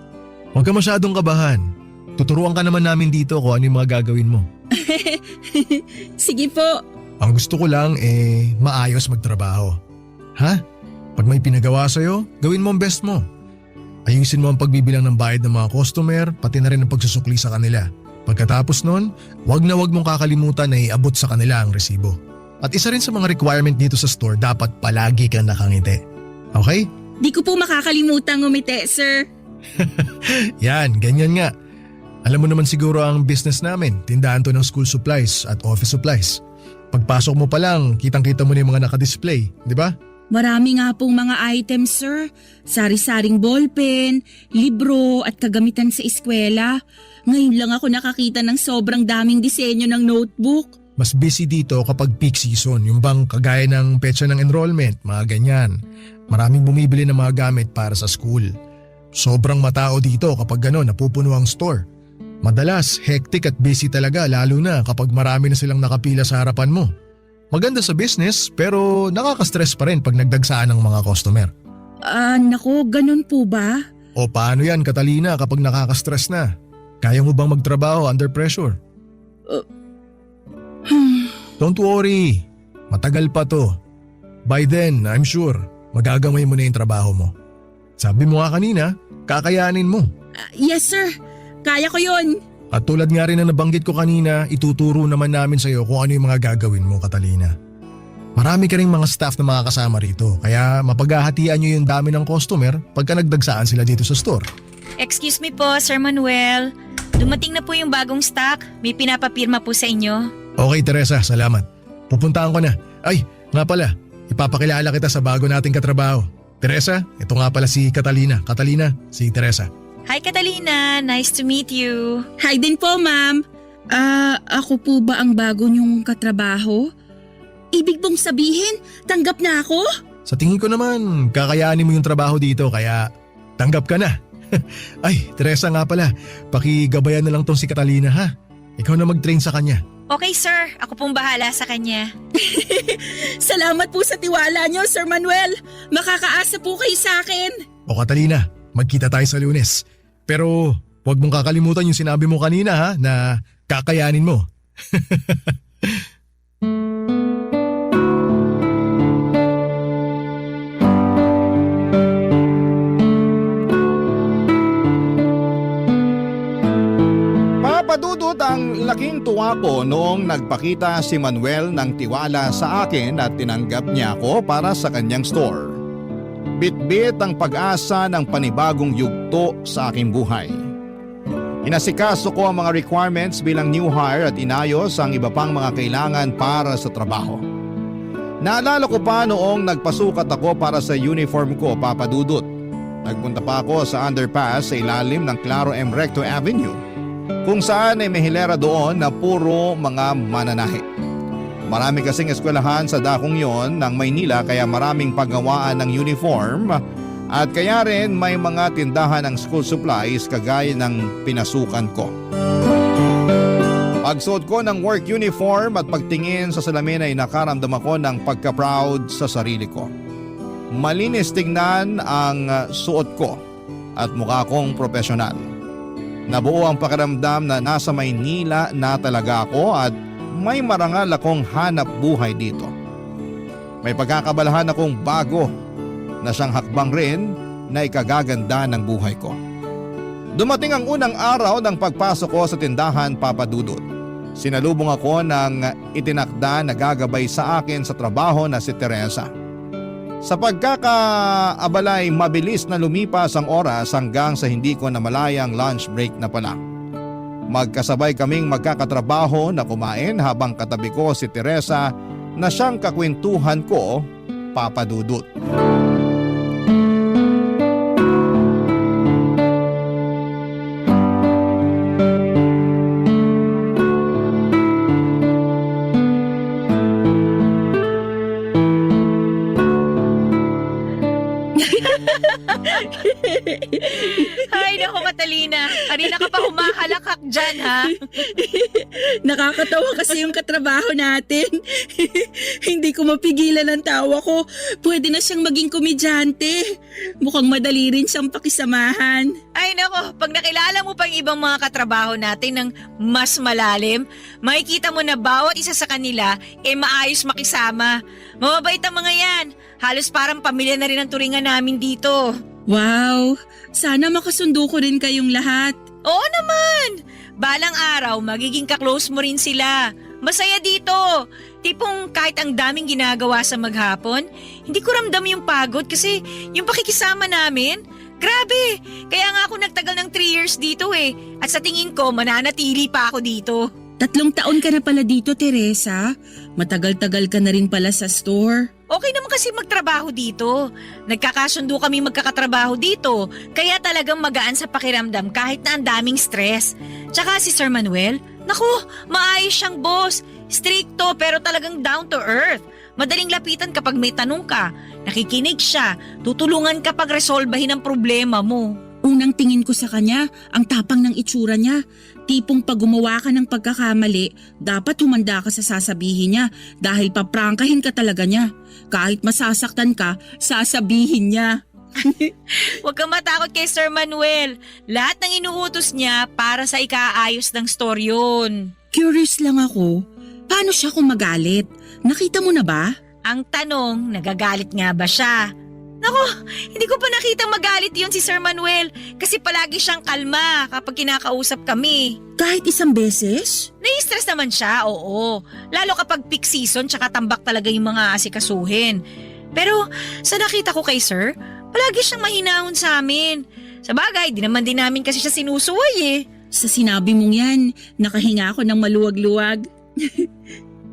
Huwag ka masyadong kabahan. Tuturuan ka naman namin dito kung ano yung mga gagawin mo. Sige po. Ang gusto ko lang maayos magtrabaho. Ha? Pag may pinagawa sa'yo, gawin mo ang best mo. Ayusin mo ang pagbibilang ng bayad ng mga customer, pati na rin ang pagsusukli sa kanila. Pagkatapos nun, wag na wag mong kakalimutan na iabot sa kanila ang resibo. At isa rin sa mga requirement dito sa store, dapat palagi kang nakangiti. Okay? Di ko po makakalimutan ngumiti, sir. Yan, ganyan nga. Alam mo naman siguro ang business namin, tindahan to ng school supplies at office supplies. Pagpasok mo pa lang, kitang-kita mo na yung mga nakadisplay, di ba? Marami nga pong mga items, sir. Sari-saring ballpen, libro at kagamitan sa eskwela. Ngayon lang ako nakakita ng sobrang daming disenyo ng notebook. Mas busy dito kapag peak season, yung bang kagaya ng petsa ng enrollment, mga ganyan. Maraming bumibili ng mga gamit para sa school. Sobrang matao dito kapag gano'n napupuno ang store. Madalas, hectic at busy talaga lalo na kapag marami na silang nakapila sa harapan mo. Maganda sa business pero nakaka-stress pa rin pag nagdagsaan ng mga customer. Naku, ganun po ba? O paano yan, Catalina, kapag nakaka-stress na? Kaya mo bang magtrabaho under pressure? Don't worry, matagal pa to. By then, I'm sure, magagamay mo na yung trabaho mo. Sabi mo nga kanina, kakayanin mo. Yes, sir. Kaya ko yun. At tulad nga rin na nabanggit ko kanina, ituturo naman namin sa iyo kung ano yung mga gagawin mo, Catalina. Marami ka ring mga staff na mga kasama rito, kaya mapaghahatian nyo yung dami ng customer pagka nagdagsaan sila dito sa store. Excuse me po, Sir Manuel. Dumating na po yung bagong stock. May pinapapirma po sa inyo. Okay, Teresa, salamat. Pupuntahan ko na. Ay, nga pala, ipapakilala kita sa bago nating katrabaho. Teresa, ito nga pala si Catalina. Catalina, si Teresa. Hi Catalina, nice to meet you. Hi din po, ma'am. Ako po ba ang bago niyong katrabaho? Ibig bang sabihin, tanggap na ako? Sa tingin ko naman, kakayanin mo yung trabaho dito kaya tanggap ka na. Ay, Teresa nga pala, pakigabayan na lang tong si Catalina ha. Ikaw na mag-train sa kanya. Okay sir, ako pong bahala sa kanya. Salamat po sa tiwala niyo, Sir Manuel. Makakaasa po kayo sa akin. O Catalina, magkita tayo sa Lunes. Pero huwag mong kakalimutan yung sinabi mo kanina ha, na kakayanin mo. Papadudot ang laking tuwa ko noong nagpakita si Manuel ng tiwala sa akin at tinanggap niya ako para sa kanyang store. Bitbit ang pag-asa ng panibagong yugto sa aking buhay. Inasikaso ko ang mga requirements bilang new hire at inayos ang iba pang mga kailangan para sa trabaho. Naalala ko pa noong nagpasukat ako para sa uniform ko, Papadudot. Nagpunta pa ako sa underpass sa ilalim ng Claro M. Recto Avenue, kung saan ay may hilera doon na puro mga mananahi. Marami kasing eskwelahan sa dakong yon ng Maynila kaya maraming paggawaan ng uniform at kaya rin may mga tindahan ng school supplies kagaya ng pinasukan ko. Pagsuot ko ng work uniform at pagtingin sa salamin ay nakaramdam ako ng pagka-proud sa sarili ko. Malinis tingnan ang suot ko at mukha kong profesional. Nabuo ang pakiramdam na nasa Maynila na talaga ako at may marangal akong hanap buhay dito. May pagkakabalahan akong bago na siyang hakbang rin na ikagaganda ng buhay ko. Dumating ang unang araw ng pagpasok ko sa tindahan, Papadudot. Sinalubong ako ng itinakda na gagabay sa akin sa trabaho na si Teresa. Sa pagkakaabalay, mabilis na lumipas ang oras hanggang sa hindi ko namalayang lunch break na pala. Magkasabay kaming magkakatrabaho na kumain habang katabi ko si Teresa na siyang kakwentuhan ko, Papadudot. Ay, naku Catalina. Kanina ka pa humahalakak dyan, ha? Nakakatawa kasi yung katrabaho natin. Hindi ko mapigilan ang tawa ko. Pwede na siyang maging komedyante. Mukhang madali rin siyang pakisamahan. Ay, naku. Pag nakilala mo pa yung ibang mga katrabaho natin ng mas malalim, makikita mo na bawat isa sa kanila maayos makisama. Mababait ang mga yan. Halos parang pamilya na rin ang turingan namin dito. Wow! Sana makasundo ko rin kayong lahat. Oo naman! Balang araw, magiging kaklose mo rin sila. Masaya dito. Tipong kahit ang daming ginagawa sa maghapon, hindi ko ramdam yung pagod kasi yung pakikisama namin, grabe! Kaya nga ako nagtagal ng 3 years dito eh. At sa tingin ko, mananatili pa ako dito. 3 taon ka na pala dito, Teresa. Matagal-tagal ka na rin pala sa store. Okay naman kasi magtrabaho dito. Nagkakasundo kami magkakatrabaho dito. Kaya talagang magaan sa pakiramdam kahit na ang daming stress. Tsaka si Sir Manuel, naku, maayos siyang boss. Stricto pero talagang down to earth. Madaling lapitan kapag may tanong ka. Nakikinig siya. Tutulungan kapag resolbahin ang problema mo. Unang tingin ko sa kanya, ang tapang ng itsura niya. Tipong pag gumawa ka ng pagkakamali, dapat humanda ka sa sasabihin niya dahil paprangkahin ka talaga niya. Kahit masasaktan ka, sasabihin niya. Huwag kang matakot kay Sir Manuel. Lahat ng inuutos niya para sa ikaayos ng store yun. Curious lang ako, paano siya kung magalit? Nakita mo na ba? Ang tanong, nagagalit nga ba siya? Naku, hindi ko pa nakitang magalit yun si Sir Manuel kasi palagi siyang kalma kapag kinakausap kami. Kahit isang beses? Nai-stress naman siya, oo. Lalo kapag peak season tsaka tambak talaga yung mga asikasuhin. Pero sa nakita ko kay Sir, palagi siyang mahinahon sa amin. Sa bagay, di naman din namin kasi siya sinusuway eh. Sa sinabi mong yan, nakahinga ako ng maluwag-luwag.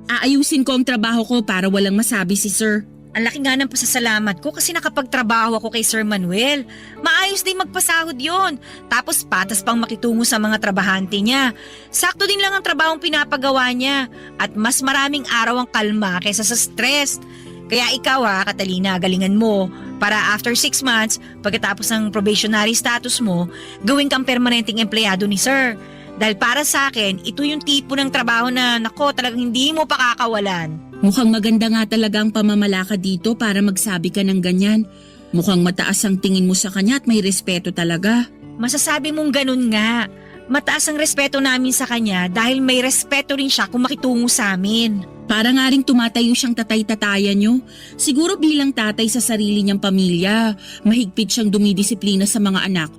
Aayusin ko ang trabaho ko para walang masabi si Sir. Ang laki nga ng pasasalamat ko kasi nakapagtrabaho ako kay Sir Manuel. Maayos din magpasahod yon. Tapos patas pang makitungo sa mga trabahante niya. Sakto din lang ang trabahong pinapagawa niya. At mas maraming araw ang kalma kaysa sa stress. Kaya ikaw Catalina, galingan mo. Para after 6 months, pagkatapos ng probationary status mo, gawin kang permanenteng empleyado ni Sir. Dahil para sa akin, ito yung tipo ng trabaho na nako talagang hindi mo pakakawalan. Mukhang maganda nga talaga ang pamamalakad dito para magsabi ka ng ganyan. Mukhang mataas ang tingin mo sa kanya at may respeto talaga. Masasabi mong ganun nga. Mataas ang respeto namin sa kanya dahil may respeto rin siya kung makitungo sa amin. Para nga rin tumatayo siyang tatay-tatayan nyo. Siguro bilang tatay sa sarili niyang pamilya, mahigpit siyang dumidisiplina sa mga anak.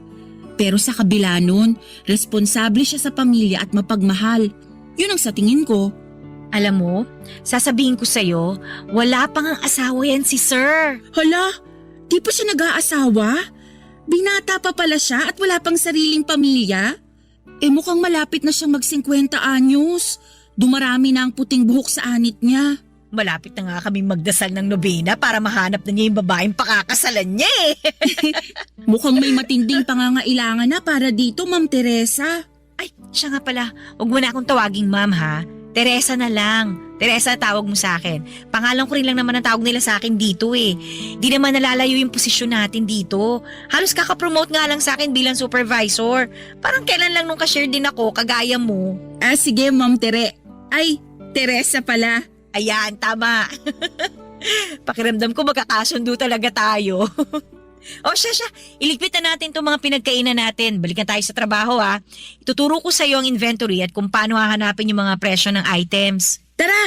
Pero sa kabila nun, responsable siya sa pamilya at mapagmahal. Yun ang sa tingin ko. Alam mo, sasabihin ko sa'yo, wala pang ang asawa yan si Sir. Hala, di pa siya nag-aasawa? Binata pa pala siya at wala pang sariling pamilya? Mukhang malapit na siyang mag-50 anyos. Dumarami na ang puting buhok sa anit niya. Malapit na nga kami magdasal ng nobena para mahanap na niya yung babaeng pakakasalan niya eh. Mukhang may matinding pangangailangan na para dito, Ma'am Teresa. Ay, siya nga pala. Huwag mo na akong tawaging ma'am ha. Teresa na lang. Teresa tawag mo sa akin. Pangalan ko rin lang naman ang tawag nila sa akin dito eh. Di naman nalalayo yung posisyon natin dito. Halos kakapromote nga lang sa akin bilang supervisor. Parang kailan lang nung ka-share din ako, kagaya mo. Sige, Ma'am Ay, Teresa pala. Ayan, tama. Pakiramdam ko magkakasundo talaga tayo. O siya, iligpit na natin itong mga pinagkainan natin. Balikan tayo sa trabaho ha. Ituturo ko sa iyo ang inventory at kung paano hahanapin yung mga presyo ng items. Tara!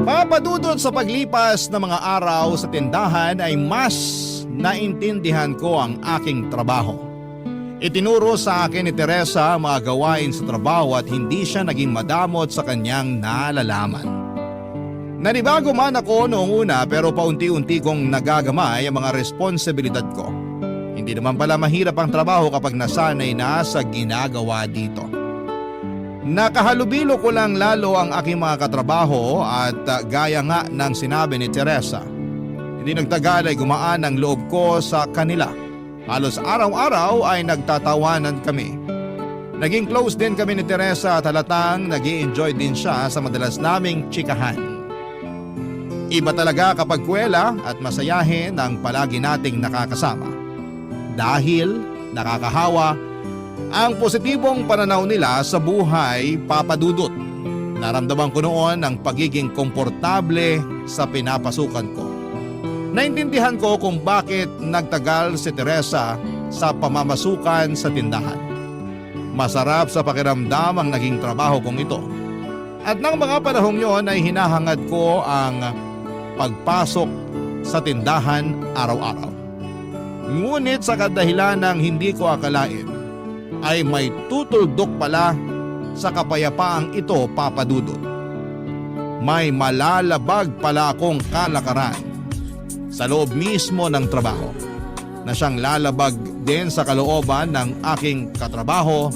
Papadudot sa paglipas ng mga araw sa tindahan ay mas naintindihan ko ang aking trabaho. Itinuro sa akin ni Teresa ang mga gawain sa trabaho at hindi siya naging madamot sa kanyang nalalaman. Nanibago man ako noong una pero paunti-unti kong nagagamay ang mga responsibilidad ko. Hindi naman pala mahirap ang trabaho kapag nasanay na sa ginagawa dito. Nakahalubilo ko lang lalo ang aking mga katrabaho at gaya nga ng sinabi ni Teresa. Hindi nagtagal ay gumaan ang loob ko sa kanila. Halos araw-araw ay nagtatawanan kami. Naging close din kami ni Teresa at halatang nag-i-enjoy din siya sa madalas naming tsikahan. Iba talaga kapag kwela at masayahin ang palagi nating nakakasama. Dahil nakakahawa ang positibong pananaw nila sa buhay, Papa Dudut. Naramdaman ko noon ang pagiging komportable sa pinapasukan ko. Naintindihan ko kung bakit nagtagal si Teresa sa pamamasukan sa tindahan. Masarap sa pakiramdam ang naging trabaho kong ito. At nang mga panahong yon ay hinahangad ko ang pagpasok sa tindahan araw-araw. Ngunit sa kadahilan ng hindi ko akalain ay may tutuldok pala sa kapayapaang ito, Papa Dudut. May malalabag pala akong kalakaran sa loob mismo ng trabaho na siyang lalabag din sa kalooban ng aking katrabaho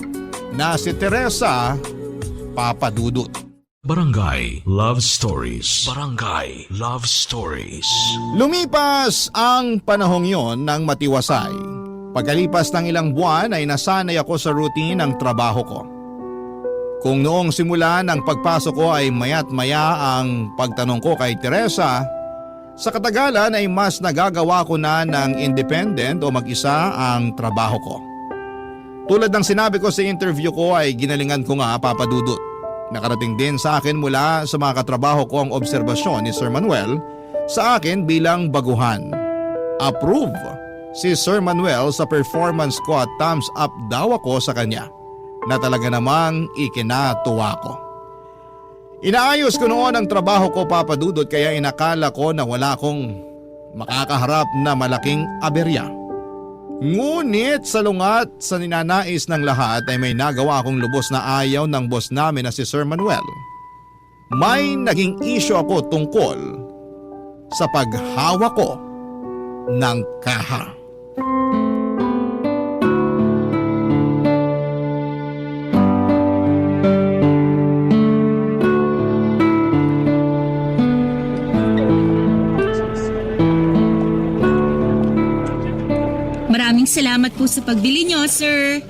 na si Teresa, Papa Dudut. Barangay Love Stories. Barangay Love Stories. Lumipas ang panahong yon ng matiwasay. Pagkalipas ng ilang buwan ay nasanay ako sa routine ng trabaho ko. Kung noong simula ng pagpasok ko ay maya't maya ang pagtanong ko kay Teresa, sa katagalan ay mas nagagawa ko na ng independent o mag-isa ang trabaho ko. Tulad ng sinabi ko sa interview ko ay ginalingan ko nga, Papa Dudut. Nakarating din sa akin mula sa mga katrabaho ko ang obserbasyon ni Sir Manuel sa akin bilang baguhan. Approve si Sir Manuel sa performance ko at thumbs up daw ako sa kanya na talaga namang ikinatuwa ko. Inaayos ko noon ang trabaho ko, Papa Dudut, kaya inakala ko na wala akong makakaharap na malaking aberya. Ngunit salungat sa ninanais ng lahat ay may nagawa akong lubos na ayaw ng boss namin na si Sir Manuel. May naging issue ako tungkol sa paghawak ko ng kaha. Maraming salamat po sa pagbili nyo, sir.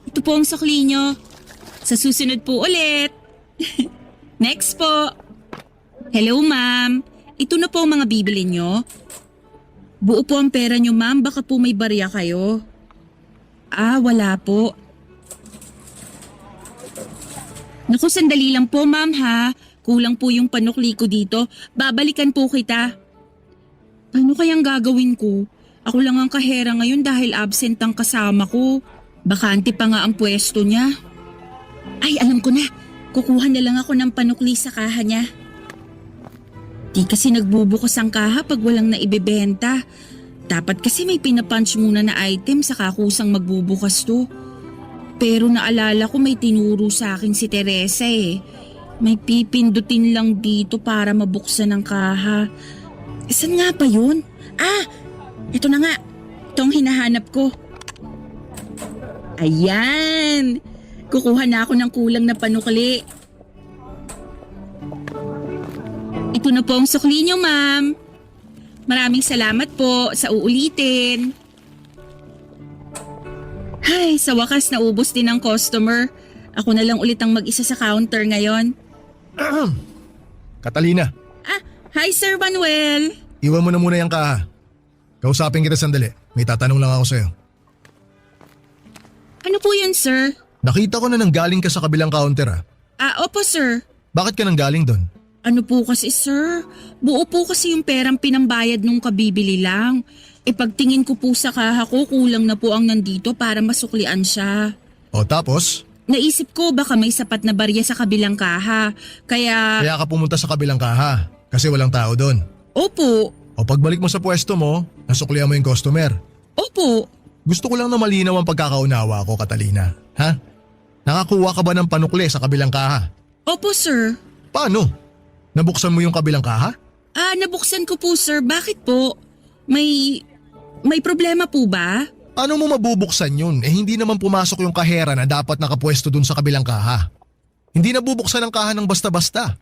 Ito po ang sukli nyo. Sa susunod po ulit. Next po. Hello, ma'am. Ito na po ang mga bibili nyo. Buo po ang pera nyo, ma'am. Baka po may barya kayo. Ah, wala po. Naku, sandali lang po, ma'am, ha. Kulang po yung panukli ko dito. Babalikan po kita. Ano kayang gagawin ko? Ako lang ang kahera ngayon dahil absent ang kasama ko. Bakante pa nga ang pwesto niya. Ay, alam ko na. Kukuha na lang ako ng panukli sa kaha niya. Di kasi nagbubukas ang kaha pag walang naibebenta. Dapat kasi may pinapunch muna na item saka kusang magbubukas to. Pero naalala ko may tinuro sa akin si Teresa eh. May pipindutin lang dito para mabuksan ang kaha. Saan nga pa yun? Ah! Ito na nga. Ito ang hinahanap ko. Ayan! Kukuha na ako ng kulang na panukli. Ito na po ang sukli niyo, ma'am. Maraming salamat po sa uulitin. Ay, sa wakas naubos din ang customer. Ako na lang ulit ang mag-isa sa counter ngayon. Catalina, Ah, hi Sir Manuel. iwan mo na muna yung kaha. Kausapin kita sandali. May tatanong lang ako sa'yo. Ano po yun, sir? Nakita ko na nanggaling ka sa kabilang counter ah. Ah, opo, sir. Bakit ka nanggaling doon? Ano po kasi, sir? Buo po kasi yung perang pinambayad nung kabibili lang. E pagtingin ko po sa kaha ko, kulang na po ang nandito para masuklian siya. O tapos? Naisip ko baka may sapat na barya sa kabilang kaha. Kaya Kaya ka pumunta sa kabilang kaha kasi walang tao doon. opo, O pagbalik mo sa pwesto mo, nasuklihan mo yung customer. opo. Gusto ko lang na malinaw ang pagkakaunawa ko, Catalina. Ha? Nakakuha ka ba ng panukli sa kabilang kaha? Opo, sir. Paano? Nabuksan mo yung kabilang kaha? Ah, nabuksan ko po, sir. Bakit po? May problema po ba? Paano mo mabubuksan yun? Eh hindi naman pumasok yung kahera na dapat nakapwesto dun sa kabilang kaha. Hindi nabubuksan ang kaha ng basta-basta.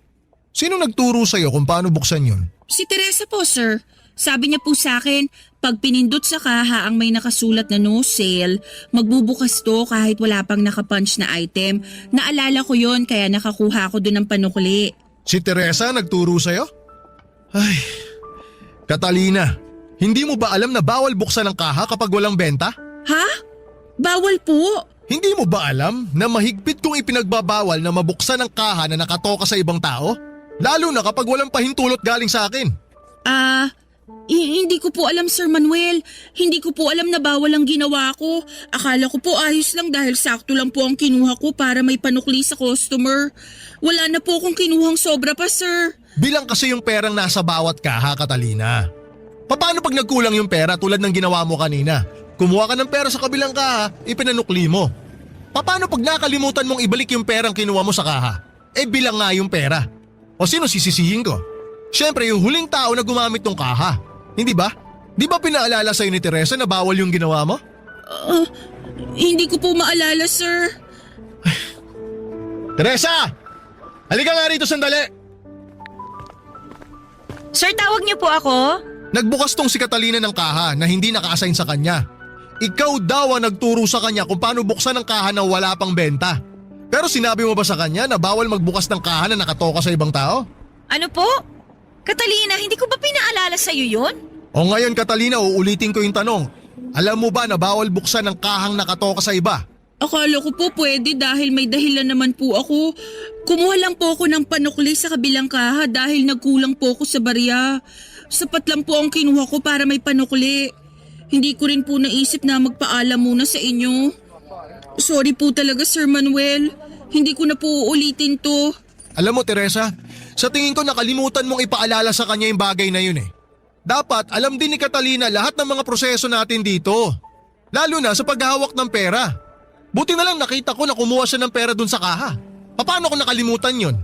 Sino nagturo sa'yo kung paano buksan yun? Si Teresa po, sir. Sabi niya po sa akin, pag pinindot sa kaha ang may nakasulat na no sale, magbubukas to kahit wala pang nakapunch na item. Naalala ko yon kaya nakakuha ko doon ng panukli. Si Teresa nagturo sa'yo? Ay, Catalina, hindi mo ba alam na bawal buksan ang kaha kapag walang benta? Ha? Bawal po. Hindi mo ba alam na mahigpit kong ipinagbabawal na mabuksan ang kaha na nakatoka sa ibang tao? Lalo na kapag walang pahintulot galing sa akin. Hindi ko po alam, Sir Manuel. Hindi ko po alam na bawal ang ginawa ko. Akala ko po ayos lang dahil sakto lang po ang kinuha ko para may panukli sa customer. Wala na po akong kinuhang sobra pa, sir. Bilang kasi yung perang nasa bawat kaha, Catalina. Paano pag nagkulang yung pera tulad ng ginawa mo kanina? Kumuha ka ng pera sa kabilang kaha, ipinanukli mo. Paano pag nakalimutan mong ibalik yung perang kinuha mo sa kaha? Bilang nga yung pera. O sino sisisihin ko? Siyempre yung huling tao na gumamit ng kaha. Hindi ba? Di ba pinaalala sa'yo ni Teresa na bawal yung ginawa mo? Hindi ko po maalala, sir. Teresa! Halika nga rito sandali! Sir, tawag niyo po ako? Nagbukas tong si Catalina ng kaha na hindi naka-assign sa kanya. Ikaw daw ang nagturo sa kanya kung paano buksan ang kaha na wala pang benta. Pero sinabi mo ba sa kanya na bawal magbukas ng kaha na nakatoka sa ibang tao? Ano po? Catalina, hindi ko ba pinaalala sa'yo yun? O ngayon Catalina, uulitin ko yung tanong. Alam mo ba na bawal buksan ang kahang nakatoka sa iba? Akala ko po pwede dahil may dahilan naman po ako. Kumuha lang po ako ng panukli sa kabilang kaha dahil nagkulang po ako sa barya. Sapat lang po ang kinuha ko para may panukli. Hindi ko rin po naisip na magpaalam muna sa inyo. Sorry po talaga, Sir Manuel. Hindi ko na po uulitin to. Alam mo Teresa, sa tingin ko nakalimutan mong ipaalala sa kanya yung bagay na yun eh. Dapat alam din ni Catalina lahat ng mga proseso natin dito. Lalo na sa paghahawak ng pera. Buti na lang nakita ko na kumuha siya ng pera dun sa kaha. Paano ko nakalimutan yun?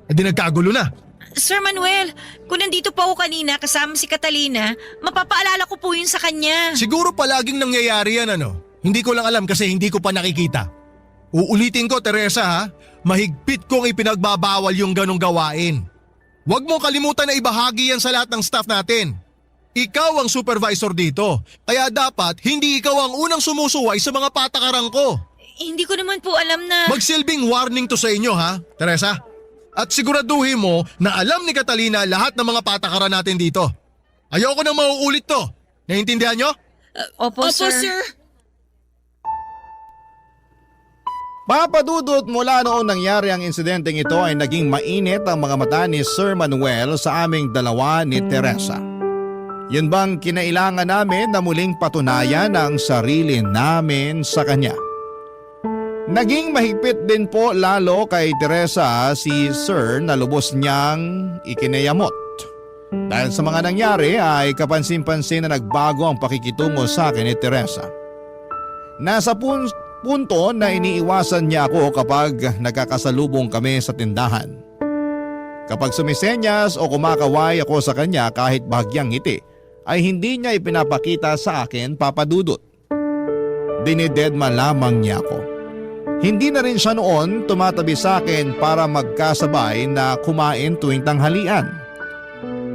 Di nagkagulo na. Sir Manuel, kung nandito po ako kanina kasama si Catalina, mapapaalala ko po yun sa kanya. Siguro palaging nangyayari yan ano. Hindi ko lang alam kasi hindi ko pa nakikita. Uulitin ko Teresa ha, mahigpit kong ipinagbabawal yung ganong gawain. Huwag mong kalimutan na ibahagi yan sa lahat ng staff natin. Ikaw ang supervisor dito, kaya dapat hindi ikaw ang unang sumusuway sa mga patakaran ko. Hindi ko naman po alam na… Magsilbing warning to sa inyo ha, Teresa. At siguraduhin mo na alam ni Catalina lahat ng mga patakaran natin dito. Ayoko nang mauulit to. Naiintindihan nyo? Opo, sir. Papadudot mula noong nangyari ang insidenteng ito ay naging mainit ang mga mata ni Sir Manuel sa aming dalawa ni Teresa. Yun bang kinailangan namin na muling patunayan ang sarili namin sa kanya? Naging mahigpit din po lalo kay Teresa si Sir na lubos niyang ikinayamot. Dahil sa mga nangyari ay kapansin-pansin na nagbago ang pakikitungo sa akin ni Teresa. Nasa punto na iniiwasan niya ako kapag nagkakasalubong kami sa tindahan. Kapag sumisenyas o kumakaway ako sa kanya kahit bahagyang ngiti, ay hindi niya ipinapakita sa akin, Papadudot. Dinidedma lamang niya ako. Hindi na rin siya noon tumatabi sa akin para magkasabay na kumain tuwing tanghalian.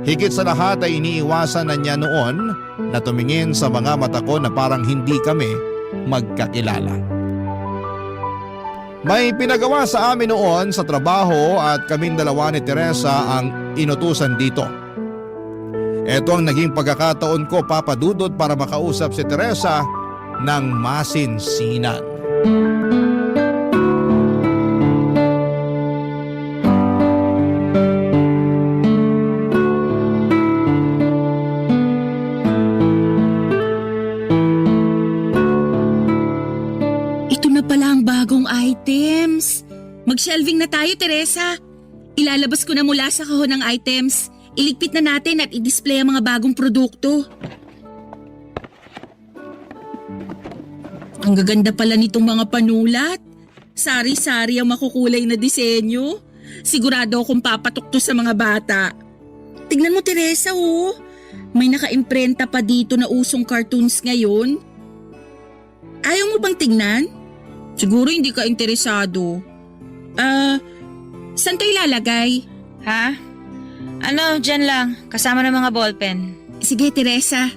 Higit sa lahat ay iniiwasan na niya noon na tumingin sa mga mata ko na parang hindi kami magkakilala. May pinagawa sa amin noon sa trabaho at kaming dalawa ni Teresa ang inutusan dito. Ito ang naging pagkakataon ko, Papadudot, para makausap si Teresa ng masinsinan. Ito na pala ang bagong items. Mag-shelving na tayo, Teresa. Ilalabas ko na mula sa kahon ng items. Iligpit na natin at i-display ang mga bagong produkto. Ang gaganda pala nitong mga panulat. Sari-sari ang makukulay na disenyo. Sigurado akong papatok to sa mga bata. Tignan mo, Teresa, oh. May naka-imprenta pa dito na usong cartoons ngayon. Ayaw mo bang tignan? Siguro hindi ka interesado. Saan to ilalagay? Ha? Ano, dyan lang. Kasama ng mga ballpen. Sige, Teresa.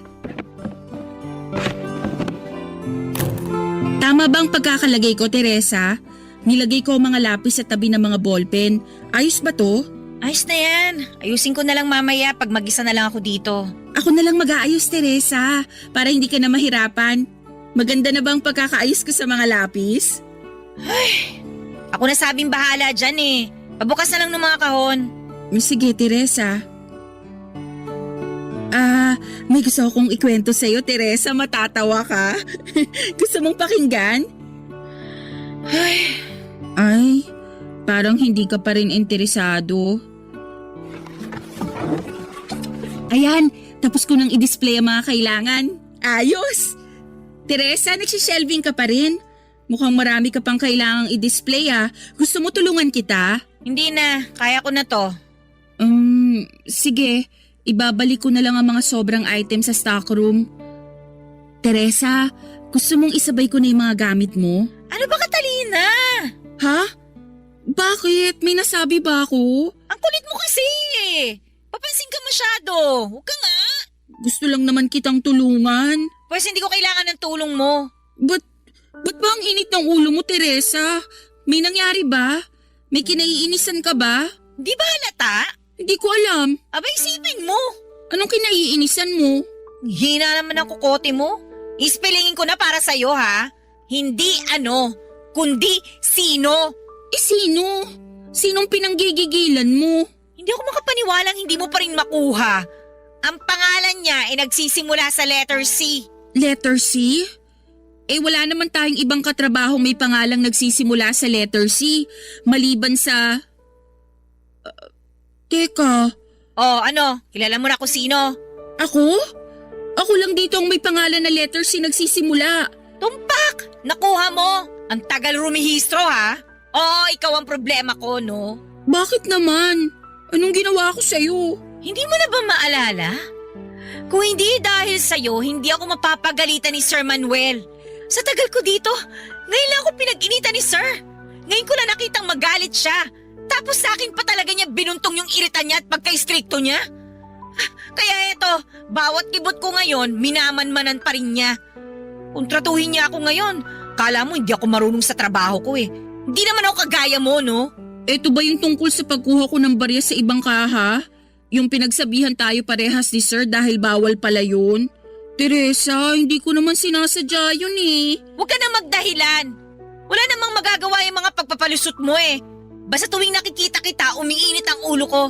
Tama bang pagkakalagay ko, Teresa? Nilagay ko ang mga lapis sa tabi ng mga ballpen. Ayos ba to? Ayos na yan. Ayusin ko na lang mamaya pag mag-isa na lang ako dito. Ako na lang mag-aayos, Teresa, para hindi ka na mahirapan. Maganda na bang pagkakaayos ko sa mga lapis? Ako na sabing bahala dyan eh. Pabukas na lang ng mga kahon. Sige, Teresa. May gusto akong ikwento sa'yo, Teresa. Matatawa ka. Gusto mong pakinggan? Ay, parang hindi ka pa rin interesado. Ayan, tapos ko nang i-display ang mga kailangan. Ayos! Teresa, nagsishelving ka pa rin. Mukhang marami ka pang kailangang i-display ah. Gusto mo tulungan kita? Hindi na, kaya ko na to. Sige. Ibabalik ko na lang ang mga sobrang items sa stockroom. Teresa, gusto mong isabay ko na yung mga gamit mo? Ano ba, Catalina? Ha? Bakit? May nasabi ba ako? Ang kulit mo kasi eh. Papansin ka masyado. Huwag ka nga. Gusto lang naman kitang tulungan. Pwes hindi ko kailangan ng tulong mo. Ba't ba ang init ng ulo mo, Teresa? May nangyari ba? May kinaiinisan ka ba? Di ba halata? Hindi ko alam. Aba, isipin mo. Anong kinaiinisan mo? Hina naman ang kukote mo. Ispelingin ko na para sa'yo ha. Hindi ano, kundi sino. Sino? Sinong pinanggigigilan mo? Hindi ako makapaniwalang hindi mo pa rin makuha. Ang pangalan niya ay nagsisimula sa letter C. Letter C? Wala naman tayong ibang katrabahong may pangalang nagsisimula sa letter C. Maliban sa... Teka, Oh, ano? Kilala mo na kung sino? ako? Ako lang dito ang may pangalan na letter C nagsisimula. Tumpak! Nakuha mo! Ang tagal rumihistro ha? Oo, ikaw ang problema ko, no? Bakit naman? Anong ginawa ko sa'yo? Hindi mo na ba maalala? Kung hindi dahil sa'yo, hindi ako mapapagalitan ni Sir Manuel. Sa tagal ko dito, ngayon lang ako pinag-initan ni Sir. Ngayon ko lang nakitang magalit siya. Tapos sa akin pa talaga niya binuntong yung irita niya at pagka-istrikto niya. Kaya eto, bawat kibot ko ngayon, minamanmanan pa rin niya. Kung tratuhin niya ako ngayon, kala mo hindi ako marunong sa trabaho ko eh. Hindi naman ako kagaya mo, no? Ito ba yung tungkol sa pagkuha ko ng barya sa ibang kaha? Yung pinagsabihan tayo parehas ni Sir dahil bawal pala yun? Teresa, hindi ko naman sinasadya yun eh. Huwag ka na magdahilan. Wala namang magagawa yung mga pagpapalusot mo eh. Basta tuwing nakikita kita, umiinit ang ulo ko.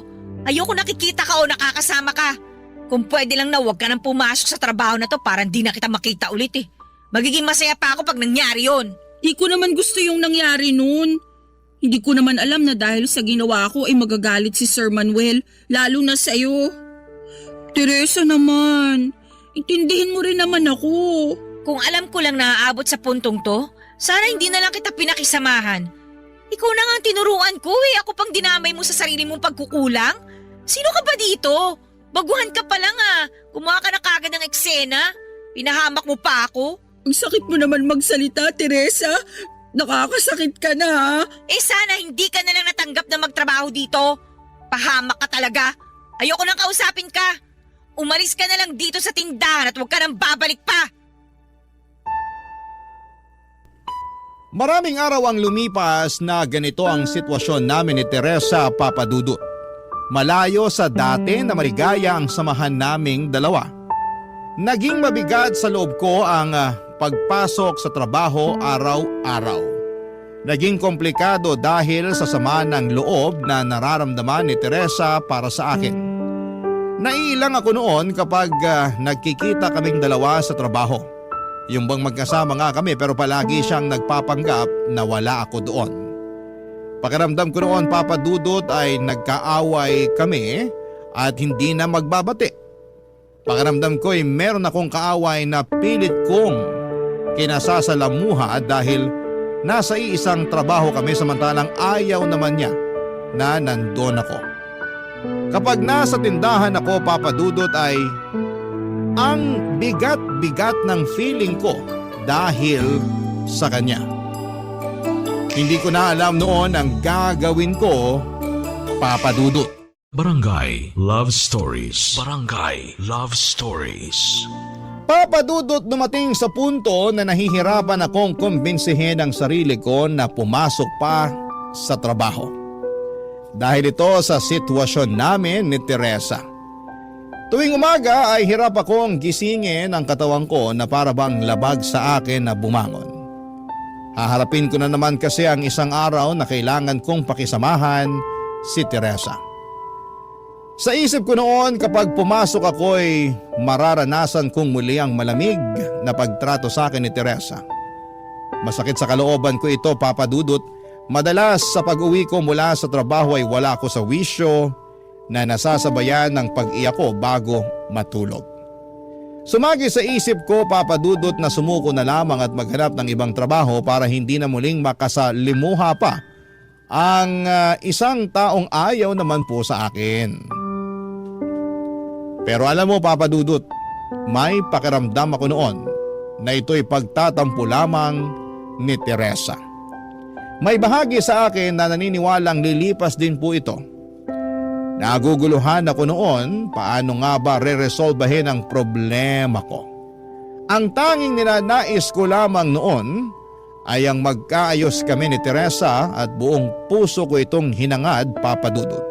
Ayoko nakikita ka o nakakasama ka. Kung pwede lang na huwag ka nang pumasok sa trabaho na to para hindi na kita makita ulit eh. Magiging masaya pa ako pag nangyari yon. Di ko naman gusto yung nangyari nun. Hindi ko naman alam na dahil sa ginawa ko ay magagalit si Sir Manuel, lalo na sa'yo. Teresa naman, intindihin mo rin naman ako. Kung alam ko lang na aabot sa puntong to, sana hindi na lang kita pinakisamahan. Ikaw na nga ang tinuruan ko eh. Ako pang dinamay mo sa sarili mong pagkukulang. Sino ka ba dito? Baguhan ka pa lang ah. Gumawa ka na kagad ng eksena. Pinahamak mo pa ako. Ang sakit mo naman magsalita, Teresa. Nakakasakit ka na ha. Sana hindi ka na lang natanggap na magtrabaho dito. Pahamak ka talaga. Ayoko nang kausapin ka. Umalis ka na lang dito sa tindahan at huwag ka nang babalik pa. Maraming araw ang lumipas na ganito ang sitwasyon namin ni Teresa Papadudut. Malayo sa dati na maligaya ang samahan naming dalawa. Naging mabigat sa loob ko ang pagpasok sa trabaho araw-araw. Naging komplikado dahil sa sama ng loob na nararamdaman ni Teresa para sa akin. Naiilang ako noon kapag nagkikita kaming dalawa sa trabaho. Yung bang magkasama nga kami pero palagi siyang nagpapanggap na wala ako doon. Pakiramdam ko noon, Papa Dudut, ay nagkaaway kami at hindi na magbabati. Pakiramdam ko ay meron akong kaaway na pilit kong kinasasalamuha dahil nasa iisang trabaho kami samantalang ayaw naman niya na nandun ako. Kapag nasa tindahan ako, Papa Dudut, ay ang bigat-bigat ng feeling ko dahil sa kanya. Hindi ko na alam noon ang gagawin ko, Papa Dudut. Barangay Love Stories. Barangay Love Stories. Papa Dudut, dumating sa punto na nahihirapan akong kumbinsihin ang sarili ko na pumasok pa sa trabaho. Dahil ito sa sitwasyon namin ni Teresa. Tuwing umaga ay hirap akong gisingin ang katawan ko na para bang labag sa akin na bumangon. Haharapin ko na naman kasi ang isang araw na kailangan kong pakisamahan si Teresa. Sa isip ko noon kapag pumasok ako'y mararanasan kong muli ang malamig na pagtrato sa akin ni Teresa. Masakit sa kalooban ko ito, Papa Dudut. Madalas sa pag-uwi ko mula sa trabaho ay wala ako sa wisyo na nasasabayan ng pag-iyak ko bago matulog. Sumagi sa isip ko, Papa Dudut, na sumuko na lamang at maghanap ng ibang trabaho para hindi na muling makasalimuha pa ang isang taong ayaw naman po sa akin. Pero alam mo, Papa Dudut, may pakiramdam ako noon na ito'y pagtatampo lamang ni Teresa. May bahagi sa akin na naniniwalang lilipas din po ito. Naguguluhan ako noon paano nga ba re-resolbahin ang problema ko. Ang tanging ninanais ko lamang noon ay ang magkaayos kami ni Teresa at buong puso ko itong hinangad, Papa Dudut.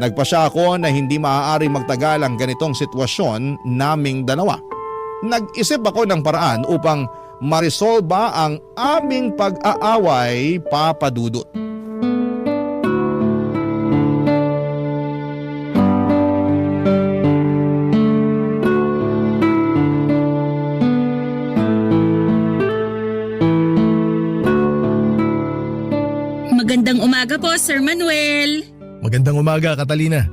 Nagpasya ako na hindi maaari magtagal ang ganitong sitwasyon naming dalawa. Nag-isip ako ng paraan upang marisolba ang aming pag-aaway, Papa Dudut. Magandang umaga po, Sir Manuel. Magandang umaga, Catalina.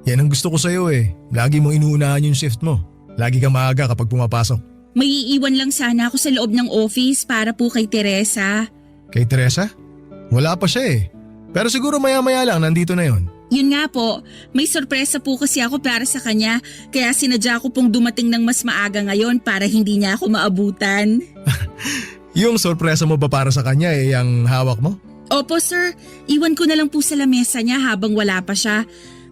Yan ang gusto ko sa'yo eh. Lagi mong inuunahan yung shift mo. Lagi kang maaga kapag pumapasok. May iiwan lang sana ako sa loob ng office para po kay Teresa. Kay Teresa? Wala pa siya eh. Pero siguro maya-maya lang nandito na yon. Yun nga po, may sorpresa po kasi ako para sa kanya, kaya sinadya ko pong dumating ng mas maaga ngayon para hindi niya ako maabutan. Yung sorpresa mo ba para sa kanya eh, yung hawak mo? Opo sir, iwan ko na lang po sa lamesa niya habang wala pa siya.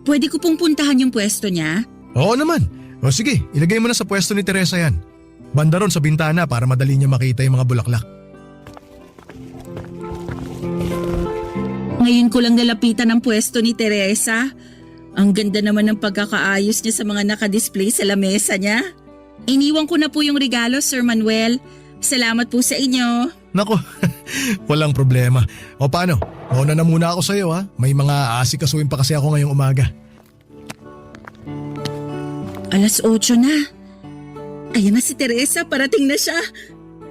Pwede ko pong puntahan yung pwesto niya? Oo naman. O sige, ilagay mo na sa pwesto ni Teresa yan. Banda ron sa bintana para madali niya makita yung mga bulaklak. Ngayon ko lang nalapitan ang pwesto ni Teresa. Ang ganda naman ng pagkakaayos niya sa mga nakadisplay sa lamesa niya. Iniwan ko na po yung regalo, Sir Manuel. Salamat po sa inyo. Nako, walang problema. O paano? Mauna na muna ako sa'yo ha. May mga asikasuhin pa kasi ako ngayong umaga. 8:00 na. Ayan na si Teresa, parating na siya.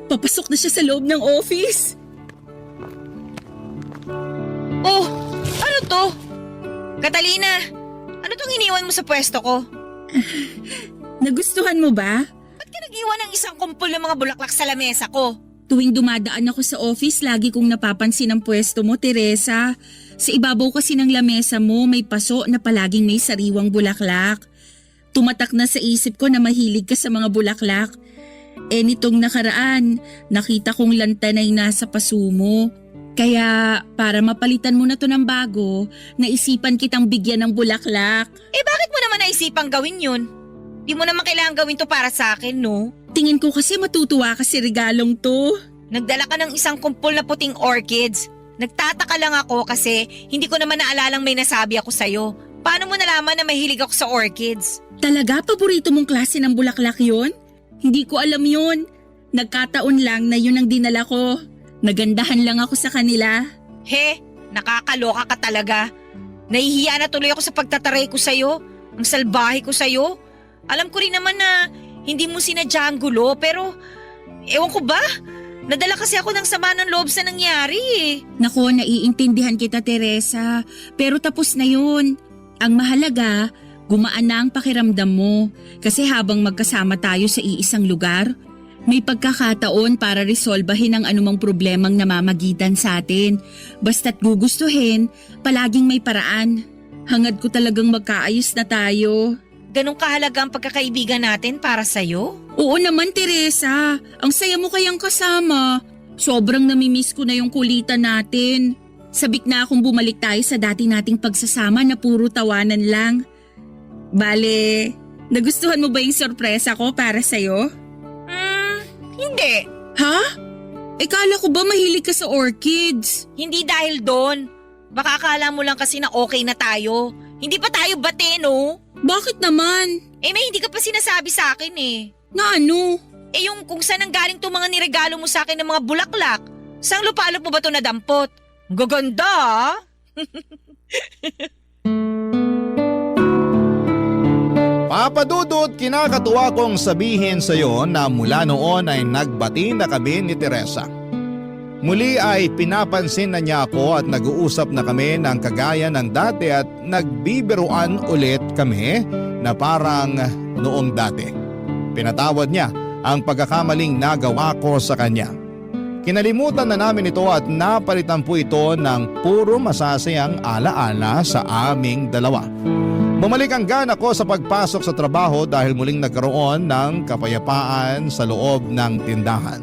Papasok na siya sa loob ng office. Oh, ano to? Catalina, ano tong iniwan mo sa pwesto ko? Nagustuhan mo ba? Ba't ka nag-iwan ng isang kumpol ng mga bulaklak sa lamesa ko? Tuwing dumadaan ako sa office, lagi kong napapansin ang pwesto mo, Teresa. Sa ibabaw kasi ng lamesa mo, may paso na palaging may sariwang bulaklak. Tumatak na sa isip ko na mahilig ka sa mga bulaklak. Nitong nakaraan, nakita kong lantanay nasa paso mo. Kaya para mapalitan mo na to ng bago, naisipan kitang bigyan ng bulaklak. Bakit mo naman naisipang gawin yun? Di mo naman kailangan gawin to para sa akin, no? Tingin ko kasi matutuwa ka sa regalong to. Nagdala ka ng isang kumpol na puting orchids. Nagtataka lang ako kasi hindi ko naman naalalang may nasabi ako sa'yo. Paano mo nalaman na mahilig ako sa orchids? Talaga paborito mong klase ng bulaklak yon? Hindi ko alam yun. Nagkataon lang na yun ang dinala ko. Nagandahan lang ako sa kanila. He, nakakaloka ka talaga. Nahihiya na tuloy ako sa pagtataray ko sa'yo. Ang salbahe ko sa'yo. Alam ko rin naman na hindi mo sinadya ang gulo pero ewan ko ba? Nadala kasi ako ng sama ng loob sa nangyari eh. Nako, naiintindihan kita, Teresa. Pero tapos na yun. Ang mahalaga, gumaan na ang pakiramdam mo. Kasi habang magkasama tayo sa iisang lugar, may pagkakataon para resolbahin ang anumang problemang namamagitan sa atin. Basta't gugustuhin, palaging may paraan. Hangad ko talagang magkaayos na tayo. Ganong kahalaga ang pagkakaibigan natin para sa'yo? Oo naman, Teresa. Ang saya mo kayang kasama. Sobrang namimiss ko na yung kulitan natin. Sabik na akong bumalik tayo sa dati nating pagsasama na puro tawanan lang. Bale, nagustuhan mo ba yung sorpresa ko para sa'yo? Hindi. Ha? Kala ko ba mahilig ka sa orchids? Hindi dahil doon. Baka akala mo lang kasi na okay na tayo. Hindi pa tayo bate, no? Bakit naman? May hindi ka pa sinasabi sa akin eh. Na ano? Yung kung saan ang galing itong mga niregalo mo sa akin ng mga bulaklak. Sang lupalop mo ba ito nadampot? Ang gaganda ah. Papa Dudut, kinakatuwa kong sabihin sa iyo na mula noon ay nagbati na kami ni Teresa. Muli ay pinapansin na niya ako at nag-uusap na kami ng kagaya ng dati at nagbibiruan ulit kami na parang noong dati. Pinatawad niya ang pagkakamaling nagawa ko sa kanya. Kinalimutan na namin ito at napalitan po ito ng puro masasayang alaala sa aming dalawa. Bumalik ang gana ko sa pagpasok sa trabaho dahil muling nagkaroon ng kapayapaan sa loob ng tindahan.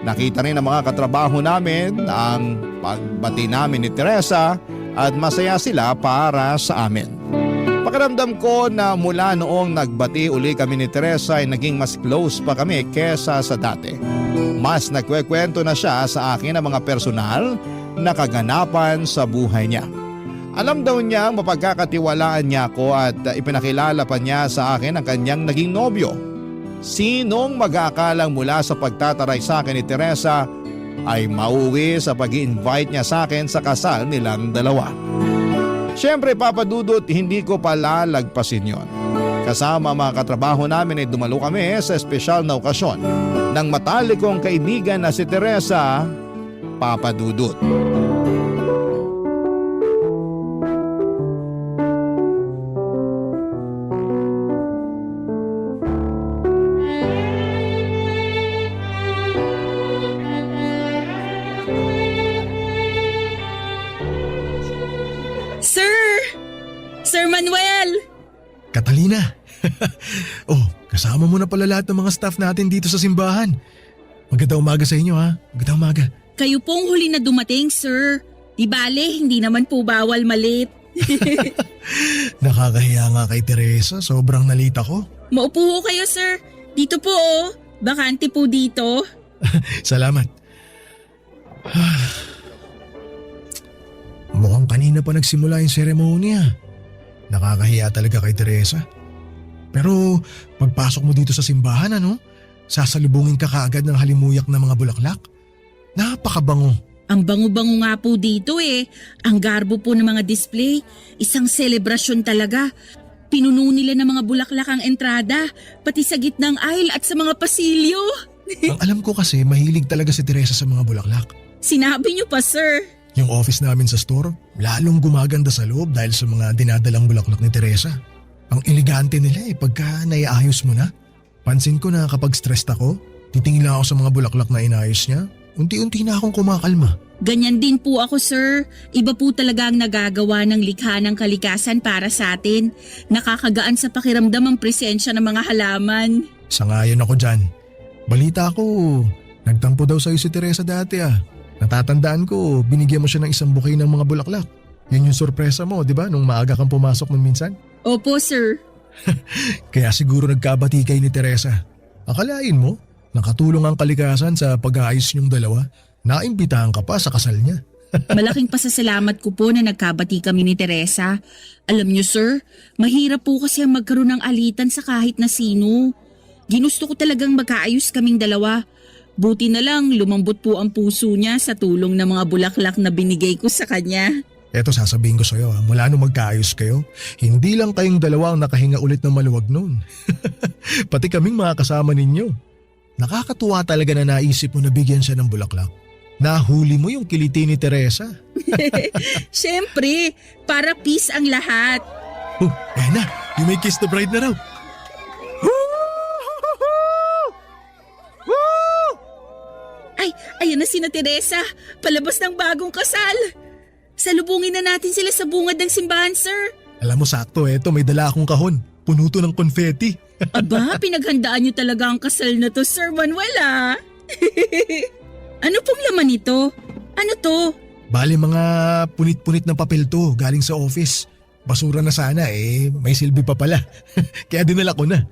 Nakita rin ng mga katrabaho namin ang pagbati namin ni Teresa at masaya sila para sa amin. Pakiramdam ko na mula noong nagbati uli kami ni Teresa ay naging mas close pa kami kesa sa dati. Mas nagkwekwento na siya sa akin ng mga personal na kaganapan sa buhay niya. Alam daw niya mapagkakatiwalaan niya ako at ipinakilala pa niya sa akin ang kanyang naging nobyo. Sinong mag-aakalang mula sa pagtataray sa akin ni Teresa ay mauwi sa pag-i-invite niya sa akin sa kasal nilang dalawa. Siyempre Papa Dudut, hindi ko palalagpasin yon. Kasama mga katrabaho namin ay dumalo kami sa espesyal na okasyon ng matalikong kaibigan na si Teresa, Papa Dudut. Sir Manuel! Catalina! Oh, kasama mo na pala lahat ng mga staff natin dito sa simbahan. Magandang umaga sa inyo ha. Magandang umaga. Kayo pong huli na dumating, sir. Di bale, hindi naman po bawal malit. Nakakahiya nga kay Teresa. Sobrang nalita ko. Maupo ho kayo, sir. Dito po oh. Bakante po dito. Salamat. Mukhang kanina pa nagsimula yung seremonya. Nakakahiya talaga kay Teresa. Pero pagpasok mo dito sa simbahan sasalubungin ka kaagad ng halimuyak na mga bulaklak. Napakabango. Ang bango-bango nga po dito eh. Ang garbo po ng mga display. Isang selebrasyon talaga. Pinuno nila ng mga bulaklak ang entrada, pati sa gitnang aisle at sa mga pasilyo. Ang alam ko kasi mahilig talaga si Teresa sa mga bulaklak. Sinabi niyo pa, sir. Yung office namin sa store, lalong gumaganda sa loob dahil sa mga dinadalang bulaklak ni Teresa. Ang elegante nila pagka naiayos mo na. Pansin ko na kapag stressed ako, titingin lang ako sa mga bulaklak na inayos niya. Unti-unti na akong kumakalma. Ganyan din po ako, sir. Iba po talaga ang nagagawa ng likha ng kalikasan para sa atin. Nakakagaan sa pakiramdam ang presensya ng mga halaman. Sangayon ako dyan. Balita ko, nagtampo daw sa'yo si Teresa dati Natatandaan ko, binigyan mo siya ng isang bouquet ng mga bulaklak. Yan yung sorpresa mo, di ba? Nung maaga kang pumasok nun minsan. Opo, sir. Kaya siguro nagkabati kay ni Teresa. Akalain mo, nakatulong ang kalikasan sa pag-aayos niyong dalawa. Naimbitahan ka pa sa kasal niya. Malaking pasasalamat ko po na nagkabati kami ni Teresa. Alam niyo, sir, mahirap po kasi ang magkaroon ng alitan sa kahit na sino. Ginusto ko talagang magkaayos kaming dalawa. Buti na lang lumambot po ang puso niya sa tulong ng mga bulaklak na binigay ko sa kanya. Eto sasabihin ko sa'yo mula nung magkaayos kayo, hindi lang kayong dalawa ang nakahinga ulit ng maluwag noon. Pati kaming mga kasama ninyo. Nakakatuwa talaga na naisip mo na bigyan siya ng bulaklak. Nahuli mo yung kiliti ni Teresa. Siyempre, para peace ang lahat. Ayan na, you may kiss the bride na raw. Ay, ayan na si na Teresa. Palabas ng bagong kasal. Salubungin na natin sila sa bungad ng simbahan, sir. Alam mo sakto eto, may dala akong kahon. Puno to ng konfeti. Aba, pinaghandaan niyo talaga ang kasal na to, Sir Manuel Ano pong laman nito? Ano to? Bale mga punit-punit na papel to galing sa office. Basura na sana may silbi pa pala. Kaya dinala ko na.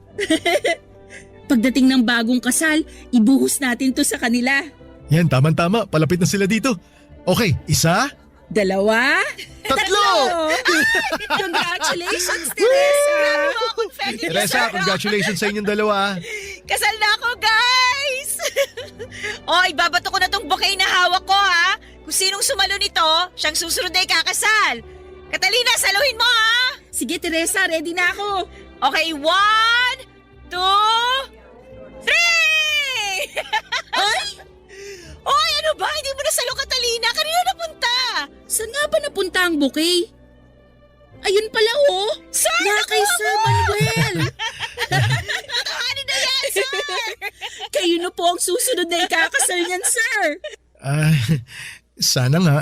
Pagdating ng bagong kasal, ibuhos natin to sa kanila. Yan, tama-tama. Palapit na sila dito. Okay, 1, Dalawa? Tatlo! Congratulations, Teresa! Teresa, congratulations sa inyong dalawa. Kasal na ako, guys! Ibabato ko na tong bouquet na hawak ko, ha? Kung sinong sumalo nito, siyang susunod na ikakasal. Catalina, saluhin mo, ha? Sige, Teresa, ready na ako. Okay, 1, 2, 3! Ay! Oy, ano ba? Hindi mo nasalo, Catalina. Kanina napunta. Saan nga ba napunta ang bouquet? Ayun pala, oh! Sir, Nga kay Sir Manuel! Totohanin na yan, sir! Kayo na po ang susunod na ikakasal niyan, sir! Sana nga.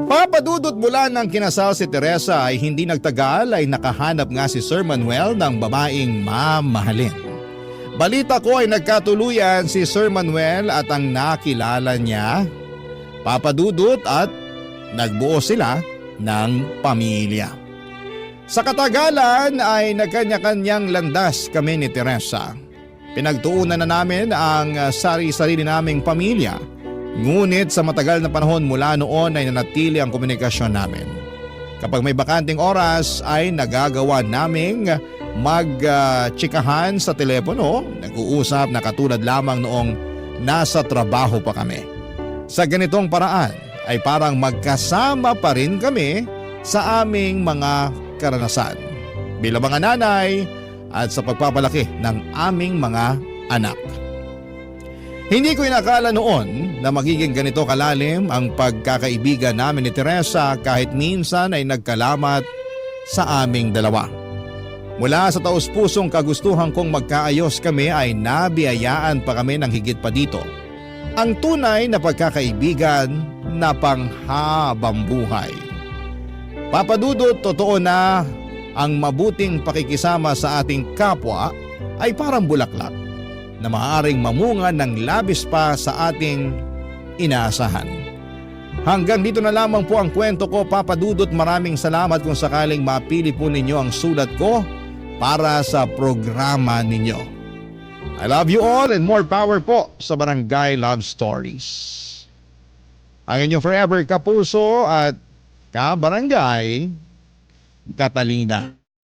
Papadudot mula ng kinasal si Teresa ay hindi nagtagal ay nakahanap nga si Sir Manuel ng babaeng mamahalin. Balita ko ay nagkatuluyan si Sir Manuel at ang nakilala niya, Papadudot, at nagbuo sila ng pamilya. Sa katagalan ay nagkanya-kanyang landas kami ni Teresa. Pinagtuunan na namin ang sari-sarili naming pamilya. Ngunit sa matagal na panahon mula noon ay nanatili ang komunikasyon namin. Kapag may bakanting oras ay nagagawa naming mag-tsikahan sa telepono, nag-uusap na katulad lamang noong nasa trabaho pa kami. Sa ganitong paraan ay parang magkasama pa rin kami sa aming mga karanasan bilang mga nanay at sa pagpapalaki ng aming mga anak. Hindi ko inakala noon na magiging ganito kalalim ang pagkakaibigan namin ni Teresa kahit minsan ay nagkalamat sa aming dalawa. Mula sa taus-pusong kagustuhan kong magkaayos kami ay nabiyayaan pa kami ng higit pa dito. Ang tunay na pagkakaibigan na panghabang buhay. Papadudot, totoo na ang mabuting pakikisama sa ating kapwa ay parang bulaklak na maaaring mamunga ng labis pa sa ating inaasahan. Hanggang dito na lamang po ang kwento ko, Papadudot. Maraming salamat kung sakaling mapili po ninyo ang sulat ko para sa programa ninyo. I love you all and more power po sa Barangay Love Stories. Ang inyong forever kapuso at kabarangay, Catalina.